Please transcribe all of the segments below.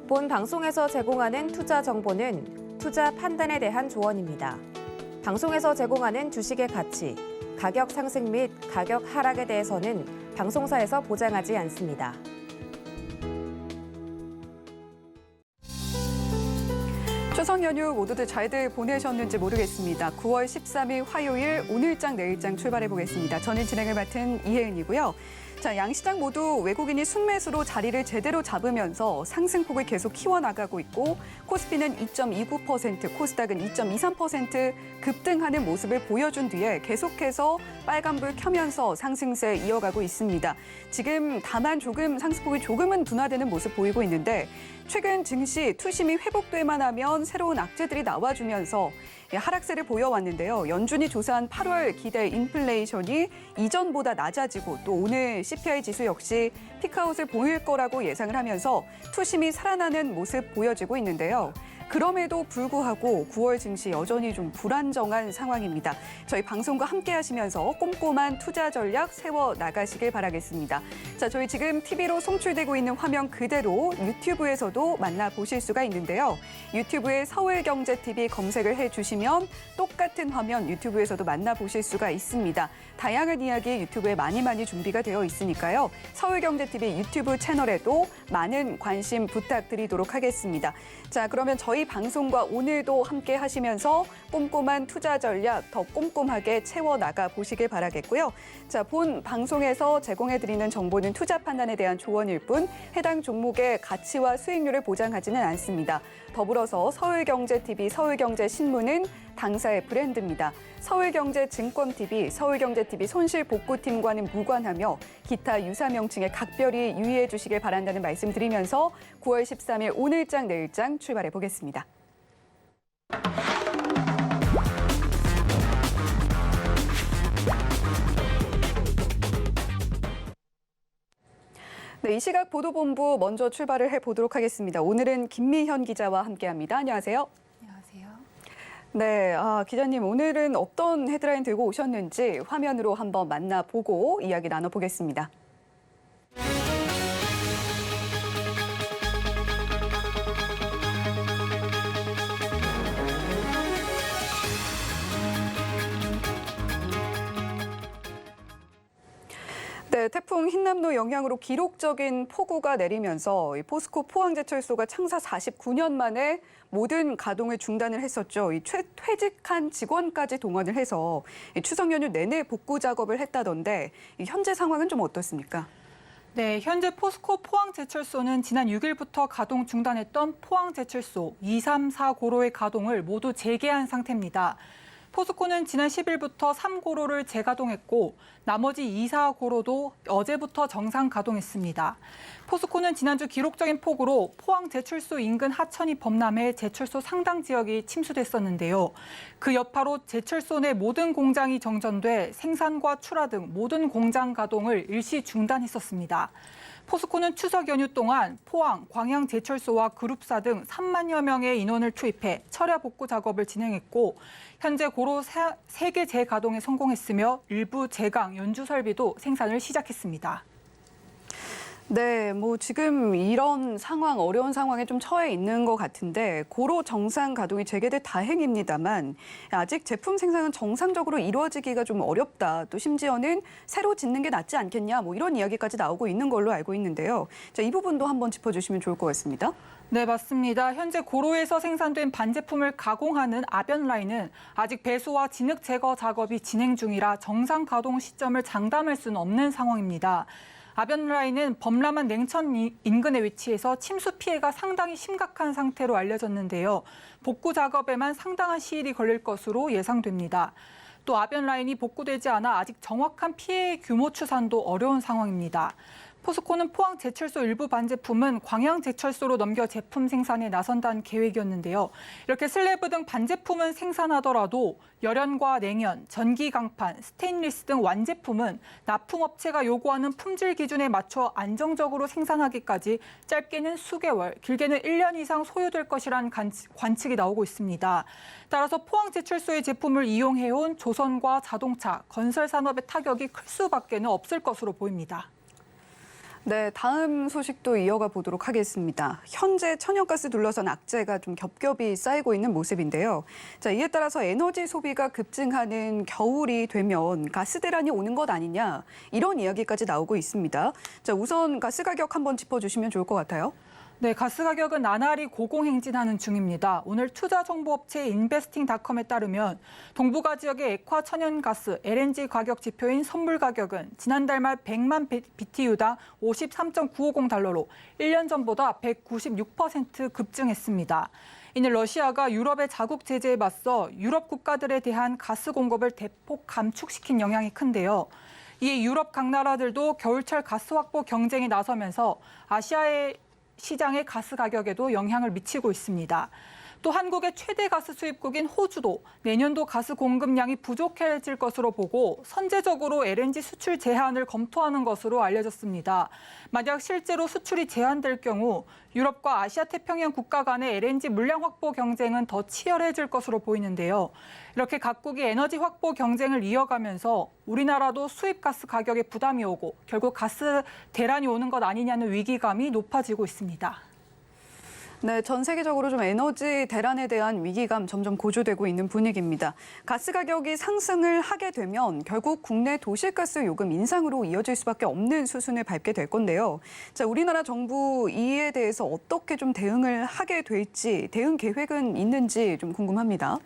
본 방송에서 제공하는 투자 정보는 투자 판단에 대한 조언입니다. 방송에서 제공하는 주식의 가치, 가격 상승 및 가격 하락에 대해서는 방송사에서 보장하지 않습니다. 추석 연휴 모두들 잘들 보내셨는지 모르겠습니다. 9월 13일 화요일 오늘장 내일장 출발해 보겠습니다. 저는 진행을 맡은 이혜은이고요. 자, 양시장 모두 외국인이 순매수로 자리를 제대로 잡으면서 상승폭을 계속 키워나가고 있고 코스피는 2.29%, 코스닥은 2.23% 급등하는 모습을 보여준 뒤에 계속해서 빨간불 켜면서 상승세 이어가고 있습니다. 지금 다만 상승폭이 조금은 둔화되는 모습 보이고 있는데 최근 증시 투심이 회복될만 하면 새로운 악재들이 나와주면서 하락세를 보여왔는데요. 연준이 조사한 8월 기대 인플레이션이 이전보다 낮아지고 또 오늘 CPI 지수 역시 피크아웃을 보일 거라고 예상을 하면서 투심이 살아나는 모습 보여지고 있는데요. 그럼에도 불구하고 9월 증시 여전히 좀 불안정한 상황입니다. 저희 방송과 함께 하시면서 꼼꼼한 투자 전략 세워 나가시길 바라겠습니다. 자, 저희 지금 TV로 송출되고 있는 화면 그대로 유튜브에서도 만나보실 수가 있는데요. 유튜브에 서울경제TV 검색을 해주시면 똑같은 화면 유튜브에서도 만나보실 수가 있습니다. 다양한 이야기 유튜브에 많이 준비가 되어 있으니까요. 서울경제TV 유튜브 채널에도 많은 관심 부탁드리도록 하겠습니다. 자, 그러면 저희 방송과 오늘도 함께 하시면서 꼼꼼한 투자 전략 더 꼼꼼하게 채워나가 보시길 바라겠고요. 자, 본 방송에서 제공해드리는 정보는 투자 판단에 대한 조언일 뿐 해당 종목의 가치와 수익률을 보장하지는 않습니다. 더불어서 서울경제TV, 서울경제신문은 당사의 브랜드입니다. 서울경제증권TV, 서울경제TV 손실복구팀과는 무관하며 기타 유사 명칭에 각별히 유의해 주시길 바란다는 말씀 드리면서 9월 13일 오늘장 내일장 출발해 보겠습니다. 네, 이 시각 보도본부 먼저 출발을 해보도록 하겠습니다. 오늘은 김미현 기자와 함께합니다. 안녕하세요. 안녕하세요. 네, 기자님 오늘은 어떤 헤드라인 들고 오셨는지 화면으로 한번 만나보고 이야기 나눠보겠습니다. 네, 태풍 흰남노 영향으로 기록적인 폭우가 내리면서 포스코 포항제철소가 창사 49년 만에 모든 가동을 중단을 했었죠. 퇴직한 직원까지 동원을 해서 추석 연휴 내내 복구 작업을 했다던데 현재 상황은 좀 어떻습니까? 네, 현재 포스코 포항제철소는 지난 6일부터 가동 중단했던 포항제철소 2, 3, 4고로의 가동을 모두 재개한 상태입니다. 포스코는 지난 10일부터 3고로를 재가동했고 나머지 2, 4고로도 어제부터 정상 가동했습니다. 포스코는 지난주 기록적인 폭우로 포항제철소 인근 하천이 범람해 제철소 상당 지역이 침수됐었는데요. 그 여파로 제철소 내 모든 공장이 정전돼 생산과 출하 등 모든 공장 가동을 일시 중단했었습니다. 포스코는 추석 연휴 동안 포항, 광양 제철소와 그룹사 등 3만여 명의 인원을 투입해 철야 복구 작업을 진행했고 현재 고로 3개 재가동에 성공했으며 일부 제강, 연주 설비도 생산을 시작했습니다. 네, 지금 이런 상황, 어려운 상황에 좀 처해 있는 것 같은데 고로 정상 가동이 재개돼 다행입니다만 아직 제품 생산은 정상적으로 이루어지기가 좀 어렵다. 또 심지어는 새로 짓는 게 낫지 않겠냐. 이런 이야기까지 나오고 있는 걸로 알고 있는데요. 자, 이 부분도 한번 짚어주시면 좋을 것 같습니다. 네, 맞습니다. 현재 고로에서 생산된 반제품을 가공하는 아변라인은 아직 배수와 진흙 제거 작업이 진행 중이라 정상 가동 시점을 장담할 수는 없는 상황입니다. 아변라인은 범람한 냉천 인근에 위치해서 침수 피해가 상당히 심각한 상태로 알려졌는데요. 복구 작업에만 상당한 시일이 걸릴 것으로 예상됩니다. 또 아변라인이 복구되지 않아 아직 정확한 피해의 규모 추산도 어려운 상황입니다. 포스코는 포항제철소 일부 반제품은 광양제철소로 넘겨 제품 생산에 나선다는 계획이었는데요. 이렇게 슬래브 등 반제품은 생산하더라도 열연과 냉연, 전기 강판, 스테인리스 등 완제품은 납품업체가 요구하는 품질 기준에 맞춰 안정적으로 생산하기까지 짧게는 수개월, 길게는 1년 이상 소요될 것이라는 관측이 나오고 있습니다. 따라서 포항제철소의 제품을 이용해온 조선과 자동차, 건설 산업의 타격이 클 수밖에는 없을 것으로 보입니다. 네, 다음 소식도 이어가 보도록 하겠습니다. 현재 천연가스 둘러싼 악재가 좀 겹겹이 쌓이고 있는 모습인데요. 자, 이에 따라서 에너지 소비가 급증하는 겨울이 되면 가스 대란이 오는 것 아니냐, 이런 이야기까지 나오고 있습니다. 자, 우선 가스 가격 한번 짚어주시면 좋을 것 같아요. 네, 가스 가격은 나날이 고공행진하는 중입니다. 오늘 투자정보업체 인베스팅닷컴에 따르면 동북아 지역의 액화 천연가스 LNG 가격 지표인 선물 가격은 지난달 말 100만 BTU당 53.950달러로 1년 전보다 196% 급증했습니다. 이는 러시아가 유럽의 자국 제재에 맞서 유럽 국가들에 대한 가스 공급을 대폭 감축시킨 영향이 큰데요. 이에 유럽 각 나라들도 겨울철 가스 확보 경쟁에 나서면서 아시아의 시장의 가스 가격에도 영향을 미치고 있습니다. 또 한국의 최대 가스 수입국인 호주도 내년도 가스 공급량이 부족해질 것으로 보고 선제적으로 LNG 수출 제한을 검토하는 것으로 알려졌습니다. 만약 실제로 수출이 제한될 경우 유럽과 아시아 태평양 국가 간의 LNG 물량 확보 경쟁은 더 치열해질 것으로 보이는데요. 이렇게 각국이 에너지 확보 경쟁을 이어가면서 우리나라도 수입 가스 가격에 부담이 오고 결국 가스 대란이 오는 것 아니냐는 위기감이 높아지고 있습니다. 네, 전 세계적으로 좀 에너지 대란에 대한 위기감 점점 고조되고 있는 분위기입니다. 가스 가격이 상승을 하게 되면 결국 국내 도시가스 요금 인상으로 이어질 수밖에 없는 수순을 밟게 될 건데요. 자, 우리나라 정부 이에 대해서 어떻게 좀 대응을 하게 될지, 대응 계획은 있는지 좀 궁금합니다.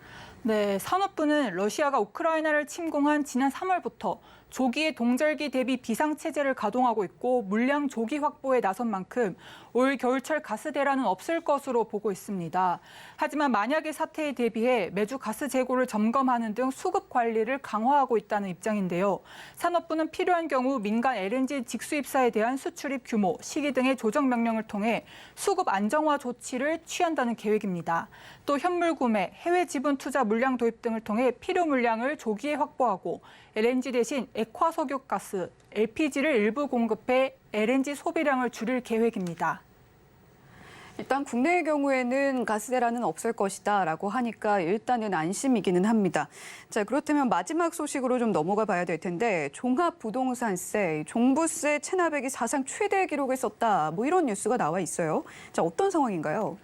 네, 산업부는 러시아가 우크라이나를 침공한 지난 3월부터 조기의 동절기 대비 비상체제를 가동하고 있고 물량 조기 확보에 나선 만큼 올 겨울철 가스 대란은 없을 것으로 보고 있습니다. 하지만 만약의 사태에 대비해 매주 가스 재고를 점검하는 등 수급 관리를 강화하고 있다는 입장인데요. 산업부는 필요한 경우 민간 LNG 직수입사에 대한 수출입 규모, 시기 등의 조정 명령을 통해 수급 안정화 조치를 취한다는 계획입니다. 또 현물 구매, 해외 지분 투자 물량 도입 등을 통해 필요 물량을 조기에 확보하고 LNG 대신 액화 석유가스, LPG를 일부 공급해 LNG 소비량을 줄일 계획입니다. 일단 국내의 경우에는 가스 대란은 없을 것이다라고 하니까 일단은 안심이기는 합니다. 자, 그렇다면 마지막 소식으로 좀 넘어가 봐야 될 텐데 종합부동산세, 종부세 체납액이 사상 최대 기록을 썼다. 뭐 이런 뉴스가 나와 있어요. 자, 어떤 상황인가요?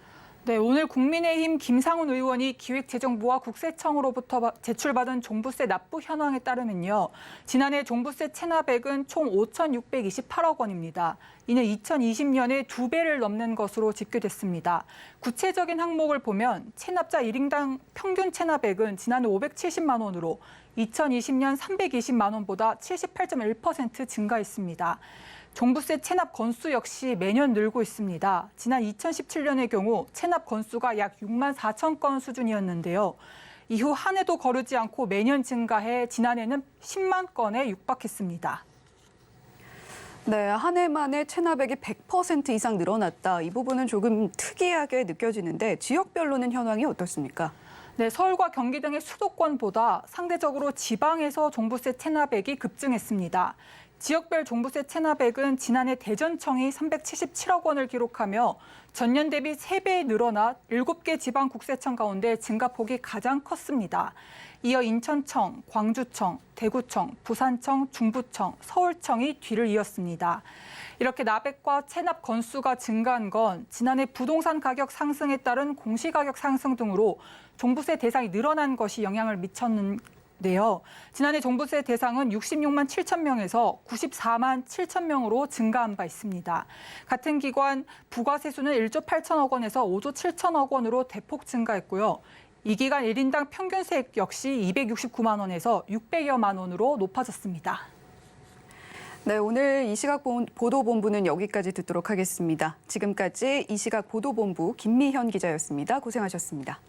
네, 오늘 국민의힘 김상훈 의원이 기획재정부와 국세청으로부터 제출받은 종부세 납부 현황에 따르면요. 지난해 종부세 체납액은 총 5,628억 원입니다. 이는 2020년에 2배를 넘는 것으로 집계됐습니다. 구체적인 항목을 보면 체납자 1인당 평균 체납액은 지난해 570만 원으로 2020년 320만 원보다 78.1% 증가했습니다. 종부세 체납 건수 역시 매년 늘고 있습니다. 지난 2017년의 경우 체납 건수가 약 6만 4천 건 수준이었는데요. 이후 한 해도 거르지 않고 매년 증가해 지난해는 10만 건에 육박했습니다. 네, 한 해 만에 체납액이 100% 이상 늘어났다. 이 부분은 조금 특이하게 느껴지는데 지역별로는 현황이 어떻습니까? 네, 서울과 경기 등의 수도권보다 상대적으로 지방에서 종부세 체납액이 급증했습니다. 지역별 종부세 체납액은 지난해 대전청이 377억 원을 기록하며 전년 대비 3배 늘어나 7개 지방국세청 가운데 증가폭이 가장 컸습니다. 이어 인천청, 광주청, 대구청, 부산청, 중부청, 서울청이 뒤를 이었습니다. 이렇게 나백과 체납 건수가 증가한 건 지난해 부동산 가격 상승에 따른 공시가격 상승 등으로 종부세 대상이 늘어난 것이 영향을 미쳤는데요. 지난해 종부세 대상은 66만 7천 명에서 94만 7천 명으로 증가한 바 있습니다. 같은 기관 부가세수는 1조 8천억 원에서 5조 7천억 원으로 대폭 증가했고요. 이 기간 1인당 평균 세액 역시 269만 원에서 600여만 원으로 높아졌습니다. 네, 오늘 이시각 보도본부는 여기까지 듣도록 하겠습니다. 지금까지 이시각 보도본부 김미현 기자였습니다. 고생하셨습니다.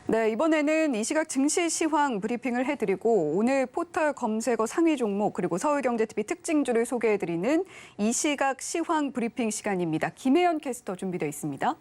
네, 이번에는 이시각 증시 시황 브리핑을 해드리고 오늘 포털 검색어 상위 종목 그리고 서울경제TV 특징주를 소개해드리는 이시각 시황 브리핑 시간입니다. 김혜연 캐스터 준비되어 있습니다.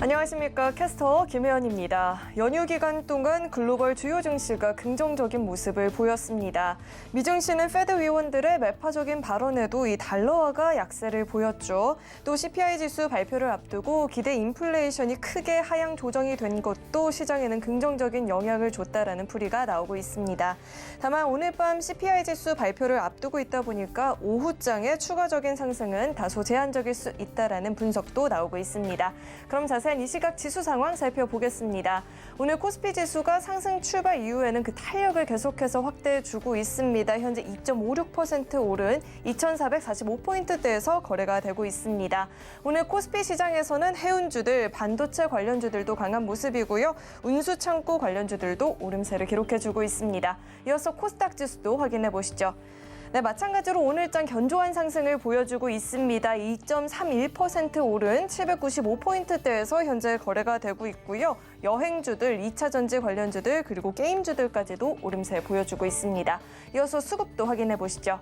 안녕하십니까. 캐스터 김혜연입니다. 연휴 기간 동안 글로벌 주요 증시가 긍정적인 모습을 보였습니다. 미증시는 페드 위원들의 매파적인 발언에도 이 달러화가 약세를 보였죠. 또 CPI 지수 발표를 앞두고 기대 인플레이션이 크게 하향 조정이 된 것도 시장에는 긍정적인 영향을 줬다라는 풀이가 나오고 있습니다. 다만 오늘 밤 CPI 지수 발표를 앞두고 있다 보니까 오후장의 추가적인 상승은 다소 제한적일 수 있다라는 분석도 나오고 있습니다. 그럼 자세한 이 시각 지수 상황 살펴보겠습니다. 오늘 코스피 지수가 상승 출발 이후에는 그 탄력을 계속해서 확대해주고 있습니다. 현재 2.56% 오른 2,445포인트대에서 거래가 되고 있습니다. 오늘 코스피 시장에서는 해운주들, 반도체 관련주들도 강한 모습이고요. 운수창고 관련주들도 오름세를 기록해주고 있습니다. 이어서 코스닥 지수도 확인해 보시죠. 네, 마찬가지로 오늘장 견조한 상승을 보여주고 있습니다. 2.31% 오른 795포인트대에서 현재 거래가 되고 있고요. 여행주들, 2차 전지 관련주들, 그리고 게임주들까지도 오름세 보여주고 있습니다. 이어서 수급도 확인해 보시죠.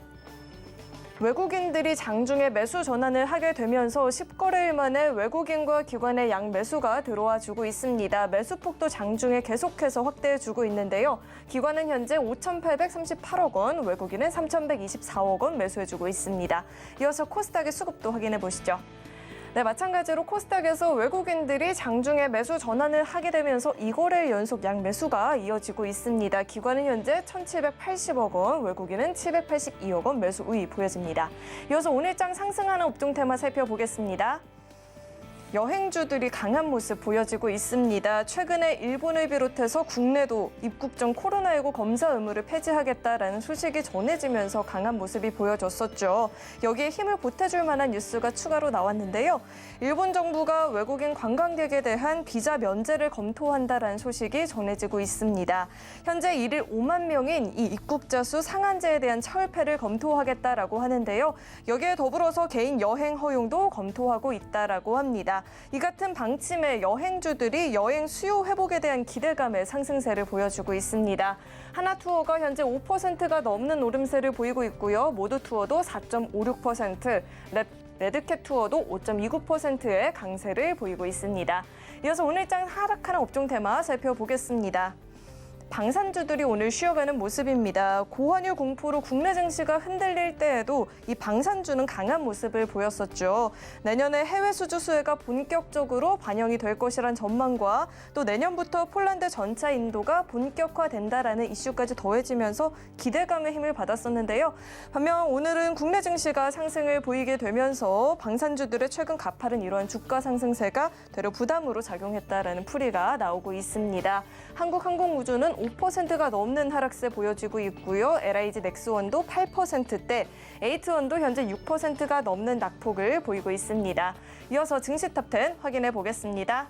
외국인들이 장중에 매수 전환을 하게 되면서 10거래일 만에 외국인과 기관의 양매수가 들어와 주고 있습니다. 매수폭도 장중에 계속해서 확대해주고 있는데요. 기관은 현재 5,838억 원, 외국인은 3,124억 원 매수해주고 있습니다. 이어서 코스닥의 수급도 확인해 보시죠. 네, 마찬가지로 코스닥에서 외국인들이 장중에 매수 전환을 하게 되면서 2거래일 연속 양매수가 이어지고 있습니다. 기관은 현재 1,780억 원, 외국인은 782억 원 매수 우위 보여집니다. 이어서 오늘장 상승하는 업종 테마 살펴보겠습니다. 여행주들이 강한 모습 보여지고 있습니다. 최근에 일본을 비롯해서 국내도 입국 전 코로나19 검사 의무를 폐지하겠다라는 소식이 전해지면서 강한 모습이 보여졌었죠. 여기에 힘을 보태줄 만한 뉴스가 추가로 나왔는데요. 일본 정부가 외국인 관광객에 대한 비자 면제를 검토한다라는 소식이 전해지고 있습니다. 현재 일일 5만 명인 이 입국자 수 상한제에 대한 철폐를 검토하겠다라고 하는데요. 여기에 더불어서 개인 여행 허용도 검토하고 있다라고 합니다. 이 같은 방침에 여행주들이 여행 수요 회복에 대한 기대감의 상승세를 보여주고 있습니다. 하나투어가 현재 5%가 넘는 오름세를 보이고 있고요. 모두투어도 4.56%, 레드캣 투어도 5.29%의 강세를 보이고 있습니다. 이어서 오늘장 하락하는 업종 테마 살펴보겠습니다. 방산주들이 오늘 쉬어가는 모습입니다. 고환율 공포로 국내 증시가 흔들릴 때에도 이 방산주는 강한 모습을 보였었죠. 내년에 해외 수주 수혜가 본격적으로 반영이 될 것이란 전망과 또 내년부터 폴란드 전차 인도가 본격화된다라는 이슈까지 더해지면서 기대감의 힘을 받았었는데요. 반면 오늘은 국내 증시가 상승을 보이게 되면서 방산주들의 최근 가파른 이러한 주가 상승세가 되려 부담으로 작용했다라는 풀이가 나오고 있습니다. 한국항공우주는 5%가 넘는 하락세 보여지고 있고요. LIG 넥스원도 8%대, 에이트원도 현재 6%가 넘는 낙폭을 보이고 있습니다. 이어서 증시 탑10 확인해 보겠습니다.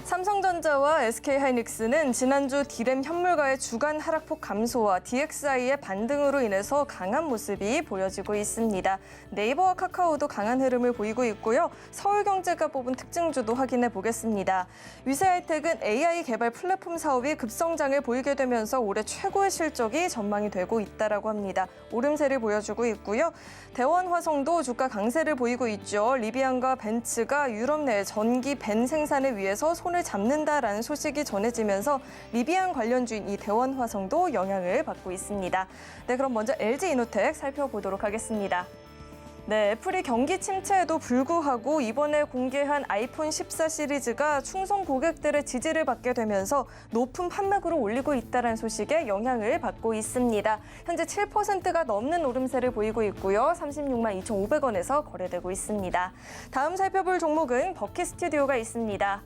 삼성전자와 SK하이닉스는 지난주 디램 현물가의 주간 하락폭 감소와 DXI의 반등으로 인해서 강한 모습이 보여지고 있습니다. 네이버와 카카오도 강한 흐름을 보이고 있고요. 서울경제가 뽑은 특징주도 확인해 보겠습니다. 위세하이텍은 AI 개발 플랫폼 사업이 급성장을 보이게 되면서 올해 최고의 실적이 전망이 되고 있다라고 합니다. 오름세를 보여주고 있고요. 대원화성도 주가 강세를 보이고 있죠. 리비안과 벤츠가 유럽 내 전기 벤 생산을 위해서 손을 잡는다라는 소식이 전해지면서 리비안 관련주인 이 대원화성도 영향을 받고 있습니다. 네, 그럼 먼저 LG이노텍 살펴보도록 하겠습니다. 네, 애플이 경기 침체에도 불구하고 이번에 공개한 아이폰 14 시리즈가 충성 고객들의 지지를 받게 되면서 높은 판매구를 올리고 있다는 소식에 영향을 받고 있습니다. 현재 7%가 넘는 오름세를 보이고 있고요. 36만 2,500원에서 거래되고 있습니다. 다음 살펴볼 종목은 버킷 스튜디오가 있습니다.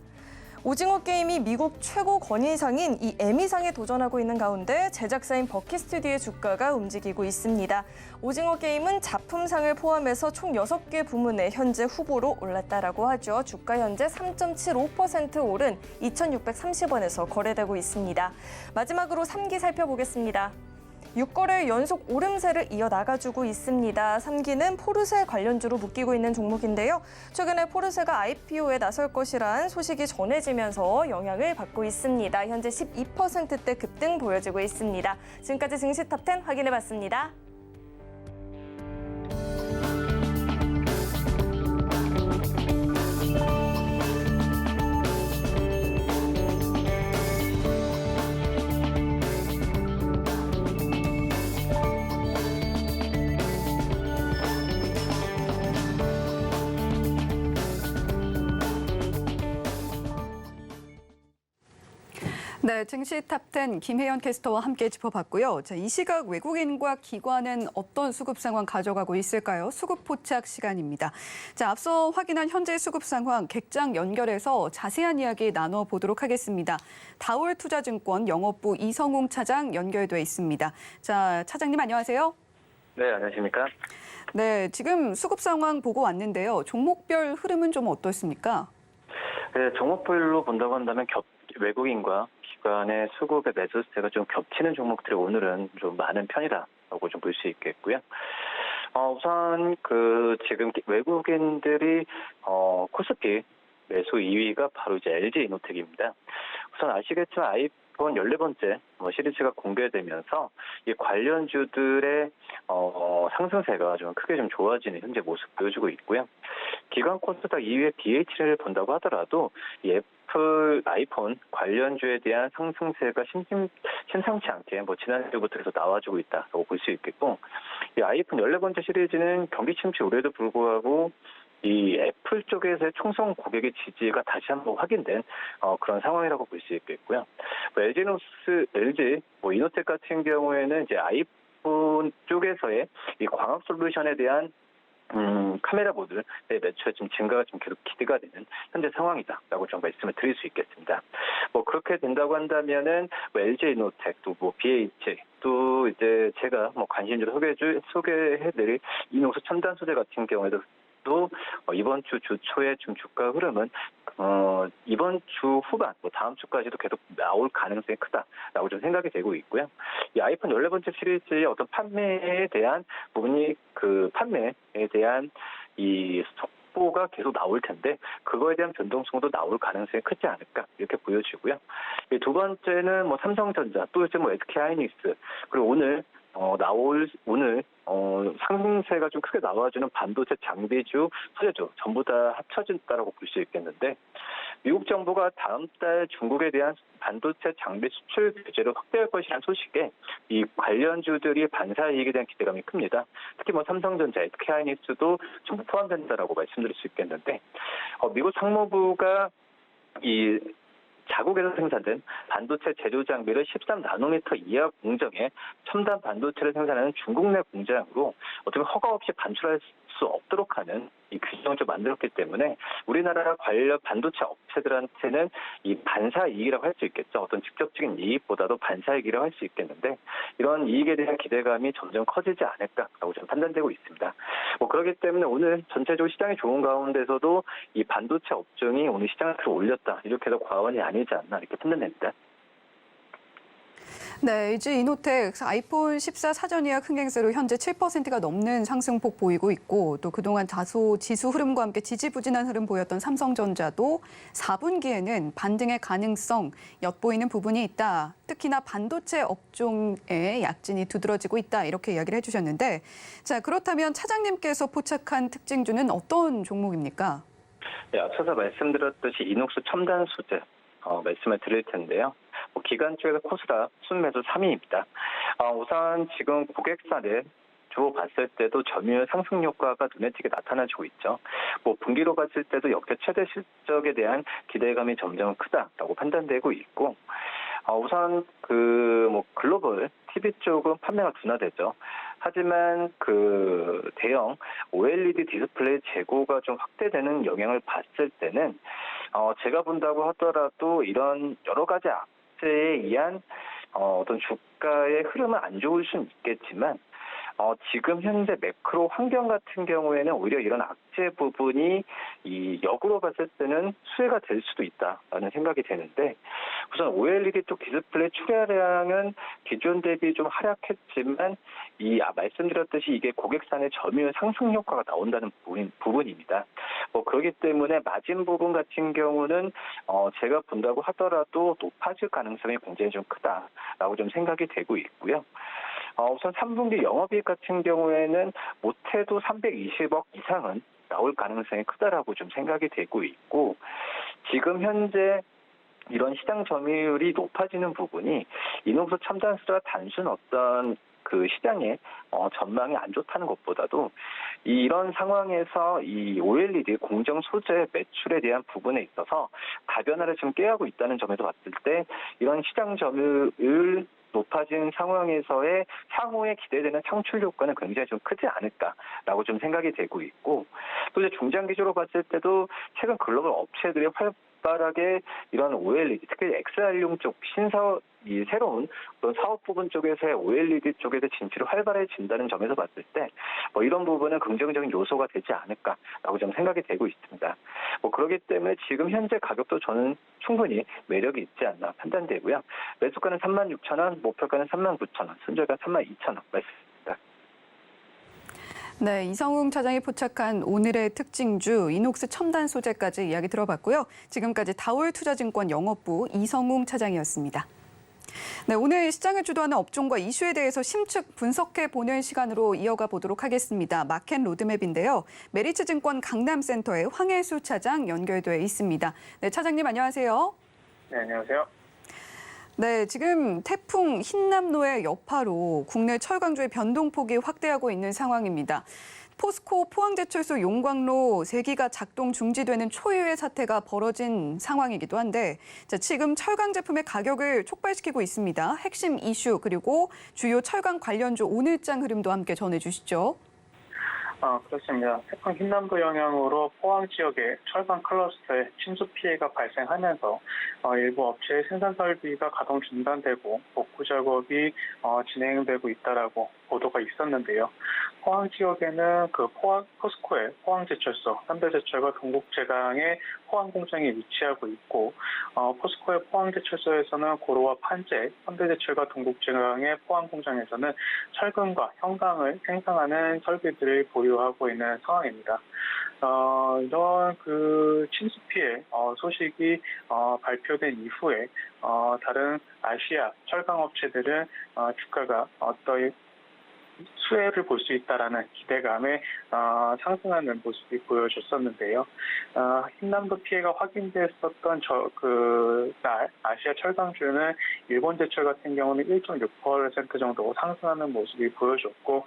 오징어 게임이 미국 최고 권위상인 이 에미상에 도전하고 있는 가운데 제작사인 버킷 스튜디오의 주가가 움직이고 있습니다. 오징어 게임은 작품상을 포함해서 총 6개 부문에 현재 후보로 올랐다라고 하죠. 주가 현재 3.75% 오른 2,630원에서 거래되고 있습니다. 마지막으로 3기 살펴보겠습니다. 6거래일 연속 오름세를 이어나가주고 있습니다. 3기는 포르쉐 관련주로 묶이고 있는 종목인데요. 최근에 포르쉐가 IPO에 나설 것이란 소식이 전해지면서 영향을 받고 있습니다. 현재 12%대 급등 보여지고 있습니다. 지금까지 증시 탑10 확인해봤습니다. 네, 증시 탑10 김혜연 캐스터와 함께 짚어봤고요. 자, 이 시각 외국인과 기관은 어떤 수급 상황 가져가고 있을까요? 수급 포착 시간입니다. 자, 앞서 확인한 현재 수급 상황 객장 연결해서 자세한 이야기 나눠보도록 하겠습니다. 다올투자증권 영업부 이성웅 차장 연결돼 있습니다. 자, 차장님 안녕하세요. 네, 안녕하십니까? 네, 지금 수급 상황 보고 왔는데요. 종목별 흐름은 좀 어떻습니까? 네, 종목별로 본다고 한다면 외국인과 기관의 수급의 매수세가 좀 겹치는 종목들이 오늘은 좀 많은 편이라고 좀 볼 수 있겠고요. 우선 지금 외국인들이 코스피 매수 2위가 바로 이제 LG 이노텍입니다. 우선 아시겠지만 아이폰 14번째 시리즈가 공개되면서 이 관련주들의 상승세가 좀 크게 좀 좋아지는 현재 모습 보여주고 있고요. 기관 코스닥 2위의 BH를 본다고 하더라도 이 애플 아이폰 관련주에 대한 상승세가 심상치 않게 지난주부터 계속 나와주고 있다고 볼 수 있겠고, 이 아이폰 14번째 시리즈는 경기 침체 우려에도 불구하고 이 애플 쪽에서의 총성 고객의 지지가 다시 한번 확인된 그런 상황이라고 볼 수 있겠고요. LG 이노텍 같은 경우에는 이제 아이폰 쪽에서의 이 광학 솔루션에 대한 카메라 모듈의 매출의 좀 증가가 좀 계속 기대가 되는 현재 상황이다라고 좀 말씀을 드릴 수 있겠습니다. 그렇게 된다고 한다면은 LG 이노텍 또 BH 또 이제 제가 관심주로 소개해드릴 이노스 첨단 소재 같은 경우에도 또 이번 주 초에 좀 주가 흐름은 이번 주 후반 다음 주까지도 계속 나올 가능성이 크다라고 좀 생각이 되고 있고요. 이 아이폰 14번째 시리즈의 어떤 판매에 대한 부분이 판매에 대한 이 속보가 계속 나올 텐데 그거에 대한 변동성도 나올 가능성이 크지 않을까 이렇게 보여지고요. 두 번째는 삼성전자 또 이제 SK하이닉스 그리고 오늘 상승세가 좀 크게 나와주는 반도체 장비주, 소재주 전부 다 합쳐진다라고 볼 수 있겠는데 미국 정부가 다음 달 중국에 대한 반도체 장비 수출 규제를 확대할 것이라는 소식에 이 관련주들이 반사이익에 대한 기대감이 큽니다. 특히 삼성전자, SK하이닉스도 전부 포함된다라고 말씀드릴 수 있겠는데 미국 상무부가 이 자국에서 생산된 반도체 재료 장비를 13나노미터 이하 공정에 첨단 반도체를 생산하는 중국 내 공장으로 어떻게 허가 없이 반출할 수 없도록 하는 이 규정을 좀 만들었기 때문에 우리나라 관련 반도체 업체들한테는 이 반사이익이라고 할 수 있겠죠. 어떤 직접적인 이익보다도 반사이익이라고 할 수 있겠는데 이런 이익에 대한 기대감이 점점 커지지 않을까라고 좀 판단되고 있습니다. 그렇기 때문에 오늘 전체적으로 시장이 좋은 가운데서도 이 반도체 업종이 오늘 시장을 올렸다. 이렇게 해도 과언이 아니지 않나 이렇게 판단됩니다. 네, LG 이노텍 아이폰 14 사전 예약 흥행세로 현재 7%가 넘는 상승폭 보이고 있고 또 그동안 다소 지수 흐름과 함께 지지부진한 흐름 보였던 삼성전자도 4분기에는 반등의 가능성 엿보이는 부분이 있다. 특히나 반도체 업종의 약진이 두드러지고 있다. 이렇게 이야기를 해주셨는데 자 그렇다면 차장님께서 포착한 특징주는 어떤 종목입니까? 네, 앞서서 말씀드렸듯이 이녹스 첨단 소재 말씀을 드릴 텐데요. 기간 쪽에서 코스닥 순매수 3위입니다. 우선 지금 고객사를 주로 봤을 때도 점유율 상승 효과가 눈에 띄게 나타나지고 있죠. 분기로 봤을 때도 역대 최대 실적에 대한 기대감이 점점 크다라고 판단되고 있고, 우선 글로벌 TV 쪽은 판매가 둔화되죠. 하지만 대형 OLED 디스플레이 재고가 좀 확대되는 영향을 봤을 때는 제가 본다고 하더라도 이런 여러 가지 악재에 의한 어떤 주가의 흐름은 안 좋을 수는 있겠지만 지금 현재 매크로 환경 같은 경우에는 오히려 이런 악재 부분이 이 역으로 봤을 때는 수혜가 될 수도 있다라는 생각이 되는데 우선 OLED 쪽 디스플레이 출하량은 기존 대비 좀 하락했지만 말씀드렸듯이 이게 고객사의 점유율 상승 효과가 나온다는 부분입니다. 그렇기 때문에 마진 부분 같은 경우는 제가 본다고 하더라도 높아질 가능성이 굉장히 좀 크다라고 좀 생각이 되고 있고요. 우선 3분기 영업이익 같은 경우에는 못해도 320억 이상은 나올 가능성이 크다라고 좀 생각이 되고 있고 지금 현재 이런 시장 점유율이 높아지는 부분이 이녹스 첨단 소재가 단순 어떤 그 시장의 전망이 안 좋다는 것보다도 이런 상황에서 이 OLED 공정 소재 매출에 대한 부분에 있어서 가변화를 지금 꾀하고 있다는 점에서 봤을 때 이런 시장 점유율 높아진 상황에서의 향후에 기대되는 창출 효과는 굉장히 좀 크지 않을까라고 좀 생각이 되고 있고, 또 이제 중장기적으로 봤을 때도 최근 글로벌 업체들이 활발하게 이런 OLED, 특히 XR용 쪽 이 새로운 그런 사업 부분 쪽에서의 OLED 쪽에서 진출이 활발해진다는 점에서 봤을 때 이런 부분은 긍정적인 요소가 되지 않을까라고 좀 생각이 되고 있습니다. 그렇기 때문에 지금 현재 가격도 저는 충분히 매력이 있지 않나 판단되고요. 매수가는 36,000원, 목표가는 39,000원, 손절가 32,000원 말씀드립니다. 네, 이성웅 차장이 포착한 오늘의 특징주 이녹스 첨단 소재까지 이야기 들어봤고요. 지금까지 다올투자증권 영업부 이성웅 차장이었습니다. 네, 오늘 시장을 주도하는 업종과 이슈에 대해서 심층 분석해 보는 시간으로 이어가 보도록 하겠습니다. 마켓 로드맵인데요. 메리츠증권 강남센터의 황혜수 차장 연결돼 있습니다. 네, 차장님 안녕하세요. 네, 안녕하세요. 네, 지금 태풍 흰남노의 여파로 국내 철강주의 변동폭이 확대하고 있는 상황입니다. 포스코 포항제철소 용광로 3기가 작동 중지되는 초유의 사태가 벌어진 상황이기도 한데 지금 철강 제품의 가격을 촉발시키고 있습니다. 핵심 이슈 그리고 주요 철강 관련주 오늘장 흐름도 함께 전해주시죠. 그렇습니다. 태풍 흰남도 영향으로 포항 지역의 철강 클러스터에 침수 피해가 발생하면서 일부 업체의 생산 설비가 가동 중단되고 복구 작업이 진행되고 있다라고 보도가 있었는데요. 포항 지역에는 포스코의 포항제철소, 현대제철과 동국제강의 포항 공장이 위치하고 있고, 포스코의 포항제철소에서는 고로와 판재, 현대제철과 동국제강의 포항 공장에서는 철근과 형광을 생산하는 설비들을 보유하고 있는 상황입니다. 이런 그 침수 피해 소식이 발표된 이후에 다른 아시아 철강 업체들은 주가가 어떠히 수혜를 볼 수 있다라는 기대감에 상승하는 모습이 보여줬었는데요. 흰남도 피해가 확인됐었던 날 아시아 철강주는 일본제철 같은 경우는 1.6% 정도 상승하는 모습이 보여줬고,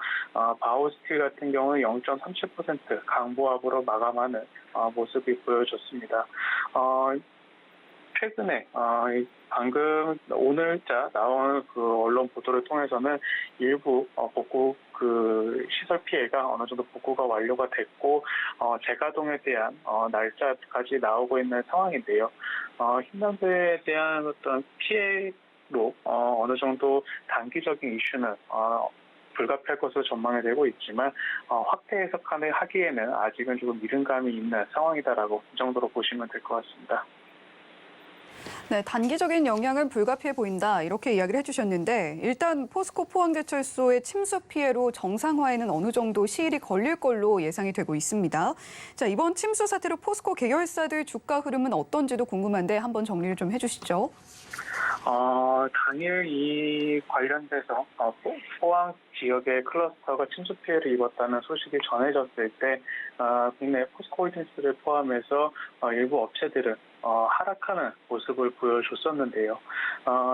바오스틸 같은 경우는 0.37% 강보합으로 마감하는 모습이 보여줬습니다. 최근에 방금 오늘자 나온 그 언론 보도를 통해서는 일부 복구 그 시설 피해가 어느 정도 복구가 완료가 됐고 재가동에 대한 날짜까지 나오고 있는 상황인데요. 흰남도에 대한 어떤 피해로 어느 정도 단기적인 이슈는 불가피할 것으로 전망이 되고 있지만 확대 해석하기에는 아직은 조금 이른감이 있는 상황이다라고 이 정도로 보시면 될 것 같습니다. 네, 단기적인 영향은 불가피해 보인다 이렇게 이야기를 해주셨는데 일단 포스코 포항제철소의 침수 피해로 정상화에는 어느 정도 시일이 걸릴 걸로 예상이 되고 있습니다. 자, 이번 침수 사태로 포스코 계열사들 주가 흐름은 어떤지도 궁금한데 한번 정리를 좀 해주시죠. 당일 이 관련돼서 포항 지역의 클러스터가 침수 피해를 입었다는 소식이 전해졌을 때 국내 포스코홀딩스를 포함해서 일부 업체들은 하락하는 모습을 보여줬었는데요.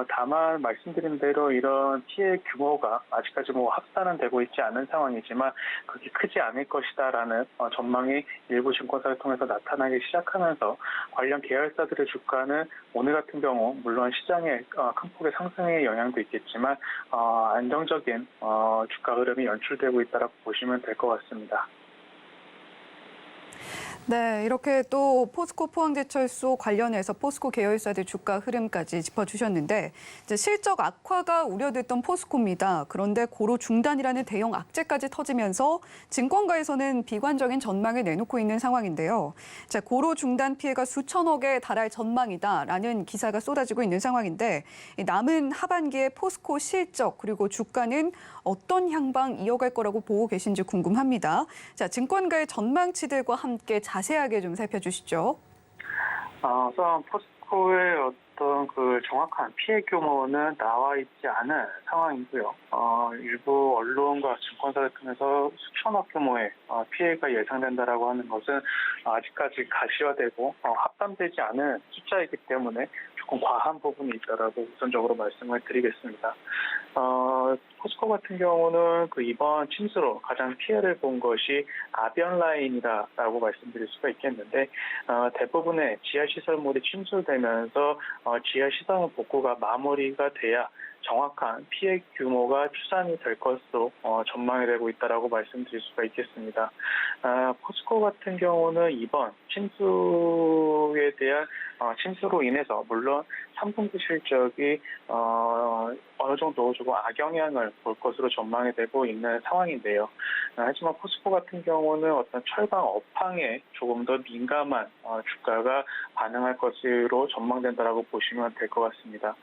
다만 말씀드린 대로 이런 피해 규모가 아직까지 확산은 되고 있지 않은 상황이지만 그게 크지 않을 것이다라는 전망이 일부 증권사를 통해서 나타나기 시작하면서 관련 계열사들의 주가는 오늘 같은 경우 물론 시장의 큰 폭의 상승의 영향도 있겠지만 안정적인 주가 흐름이 연출되고 있다고 보시면 될 것 같습니다. 네, 이렇게 또 포스코 포항제철소 관련해서 포스코 계열사들 주가 흐름까지 짚어주셨는데 이제 실적 악화가 우려됐던 포스코입니다. 그런데 고로 중단이라는 대형 악재까지 터지면서 증권가에서는 비관적인 전망을 내놓고 있는 상황인데요. 자, 고로 중단 피해가 수천억에 달할 전망이다라는 기사가 쏟아지고 있는 상황인데 남은 하반기에 포스코 실적 그리고 주가는 어떤 향방 이어갈 거라고 보고 계신지 궁금합니다. 자, 증권가의 전망치들과 함께 자세하게 좀 살펴주시죠. 우선 포스코의 어떤 그 정확한 피해 규모는 나와 있지 않은 상황이고요. 일부 언론과 증권사를 통해서 수천억 규모의 피해가 예상된다라고 하는 것은 아직까지 가시화되고 합감되지 않은 숫자이기 때문에 조금 과한 부분이 있다라고 우선적으로 말씀을 드리겠습니다. 포스코 같은 경우는 그 이번 침수로 가장 피해를 본 것이 아변라인이다라고 말씀드릴 수가 있겠는데 대부분의 지하시설물이 침수되면서 지하시설 복구가 마무리가 돼야 정확한 피해 규모가 추산이 될 것으로 전망이 되고 있다라고 말씀드릴 수가 있겠습니다. 포스코 같은 경우는 이번 침수에 대한 침수로 인해서 물론 3분기 실적이 어느 정도 조금 악영향을 볼 것으로 전망이 되고 있는 상황인데요. 하지만 포스코 같은 경우는 어떤 철강 업황에 조금 더 민감한 주가가 반응할 것으로 전망된다라고 보시면 될 것 같습니다.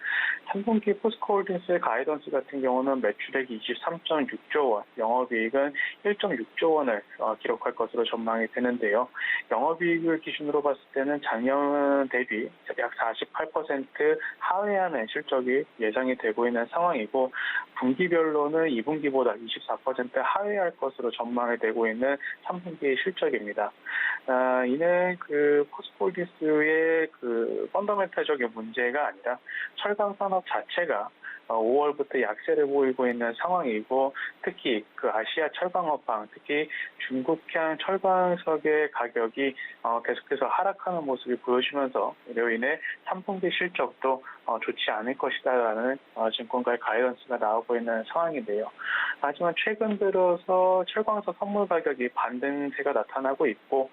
3분기 포스코 홀딩스의 가이던스 같은 경우는 매출액이 23.6조 원, 영업이익은 1.6조 원을 기록할 것으로 전망이 되는데요. 영업이익을 기준으로 봤을 때는 작년 대비 약 48% 하회하는 실적이 예상이 되고 있는 상황이고 분기별로는 2분기보다 24% 하회할 것으로 전망이 되고 있는 3분기 실적입니다. 이는 그 포스코홀딩스의 그 펀더멘탈적인 문제가 아니라 철강 산업 자체가 5월부터 약세를 보이고 있는 상황이고 특히 그 아시아 철강 업황, 특히 중국향 철강석의 가격이 계속해서 하락하는 모습을 보여주면서 이로 인해 3분기 실적도 좋지 않을 것이다라는 증권가의 가이던스가 나오고 있는 상황인데요. 하지만 최근 들어서 철강석 선물 가격이 반등세가 나타나고 있고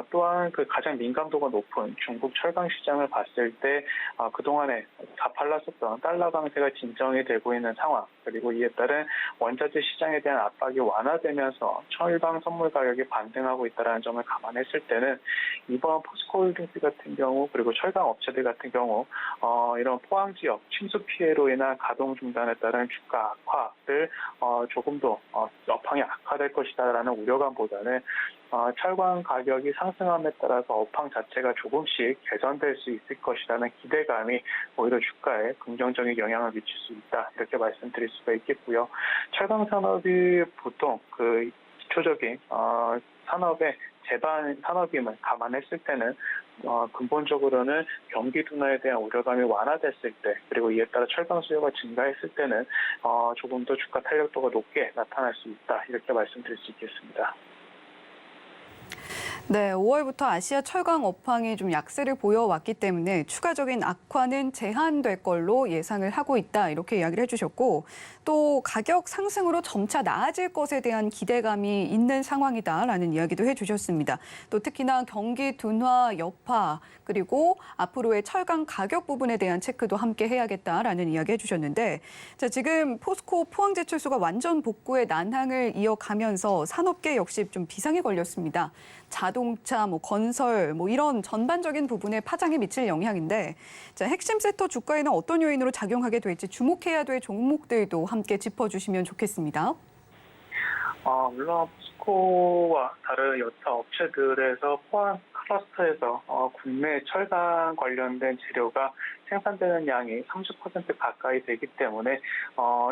또한 그 가장 민감도가 높은 중국 철강 시장을 봤을 때 그동안에 가팔랐었던 달러 강세가 진정이 되고 있는 상황 그리고 이에 따른 원자재 시장에 대한 압박이 완화되면서 철강 선물 가격이 반등하고 있다는 점을 감안했을 때는 이번 포스코홀딩스 같은 경우 그리고 철강 업체들 같은 경우 이런 포항 지역 침수 피해로 인한 가동 중단에 따른 주가 악화를 조금 더 업황이 악화될 것이다라는 우려감보다는 철강 가격이 상승함에 따라서 업황 자체가 조금씩 개선될 수 있을 것이라는 기대감이 오히려 주가에 긍정적인 영향을 미칠 수 있다 이렇게 말씀드릴 수가 있겠고요. 철강 산업이 보통 그 기초적인 산업의 제반 산업임을 감안했을 때는 근본적으로는 경기 둔화에 대한 우려감이 완화됐을 때 그리고 이에 따라 철강 수요가 증가했을 때는 조금 더 주가 탄력도가 높게 나타날 수 있다 이렇게 말씀드릴 수 있겠습니다. 네, 5월부터 아시아 철강 업황이 좀 약세를 보여왔기 때문에 추가적인 악화는 제한될 걸로 예상을 하고 있다 이렇게 이야기를 해주셨고 또 가격 상승으로 점차 나아질 것에 대한 기대감이 있는 상황이다라는 이야기도 해주셨습니다. 또 특히나 경기 둔화 여파 그리고 앞으로의 철강 가격 부분에 대한 체크도 함께 해야겠다라는 이야기 해주셨는데 자, 지금 포스코 포항제철소가 완전 복구의 난항을 이어가면서 산업계 역시 좀 비상이 걸렸습니다. 자동차, 건설, 이런 전반적인 부분에 파장이 미칠 영향인데 자, 핵심 섹터 주가에는 어떤 요인으로 작용하게 될지 주목해야 될 종목들도 함께 짚어주시면 좋겠습니다. 물론 포스코와 다른 여타 업체들에서 포항 클러스터에서 국내 철강 관련된 재료가 생산되는 양이 30% 가까이 되기 때문에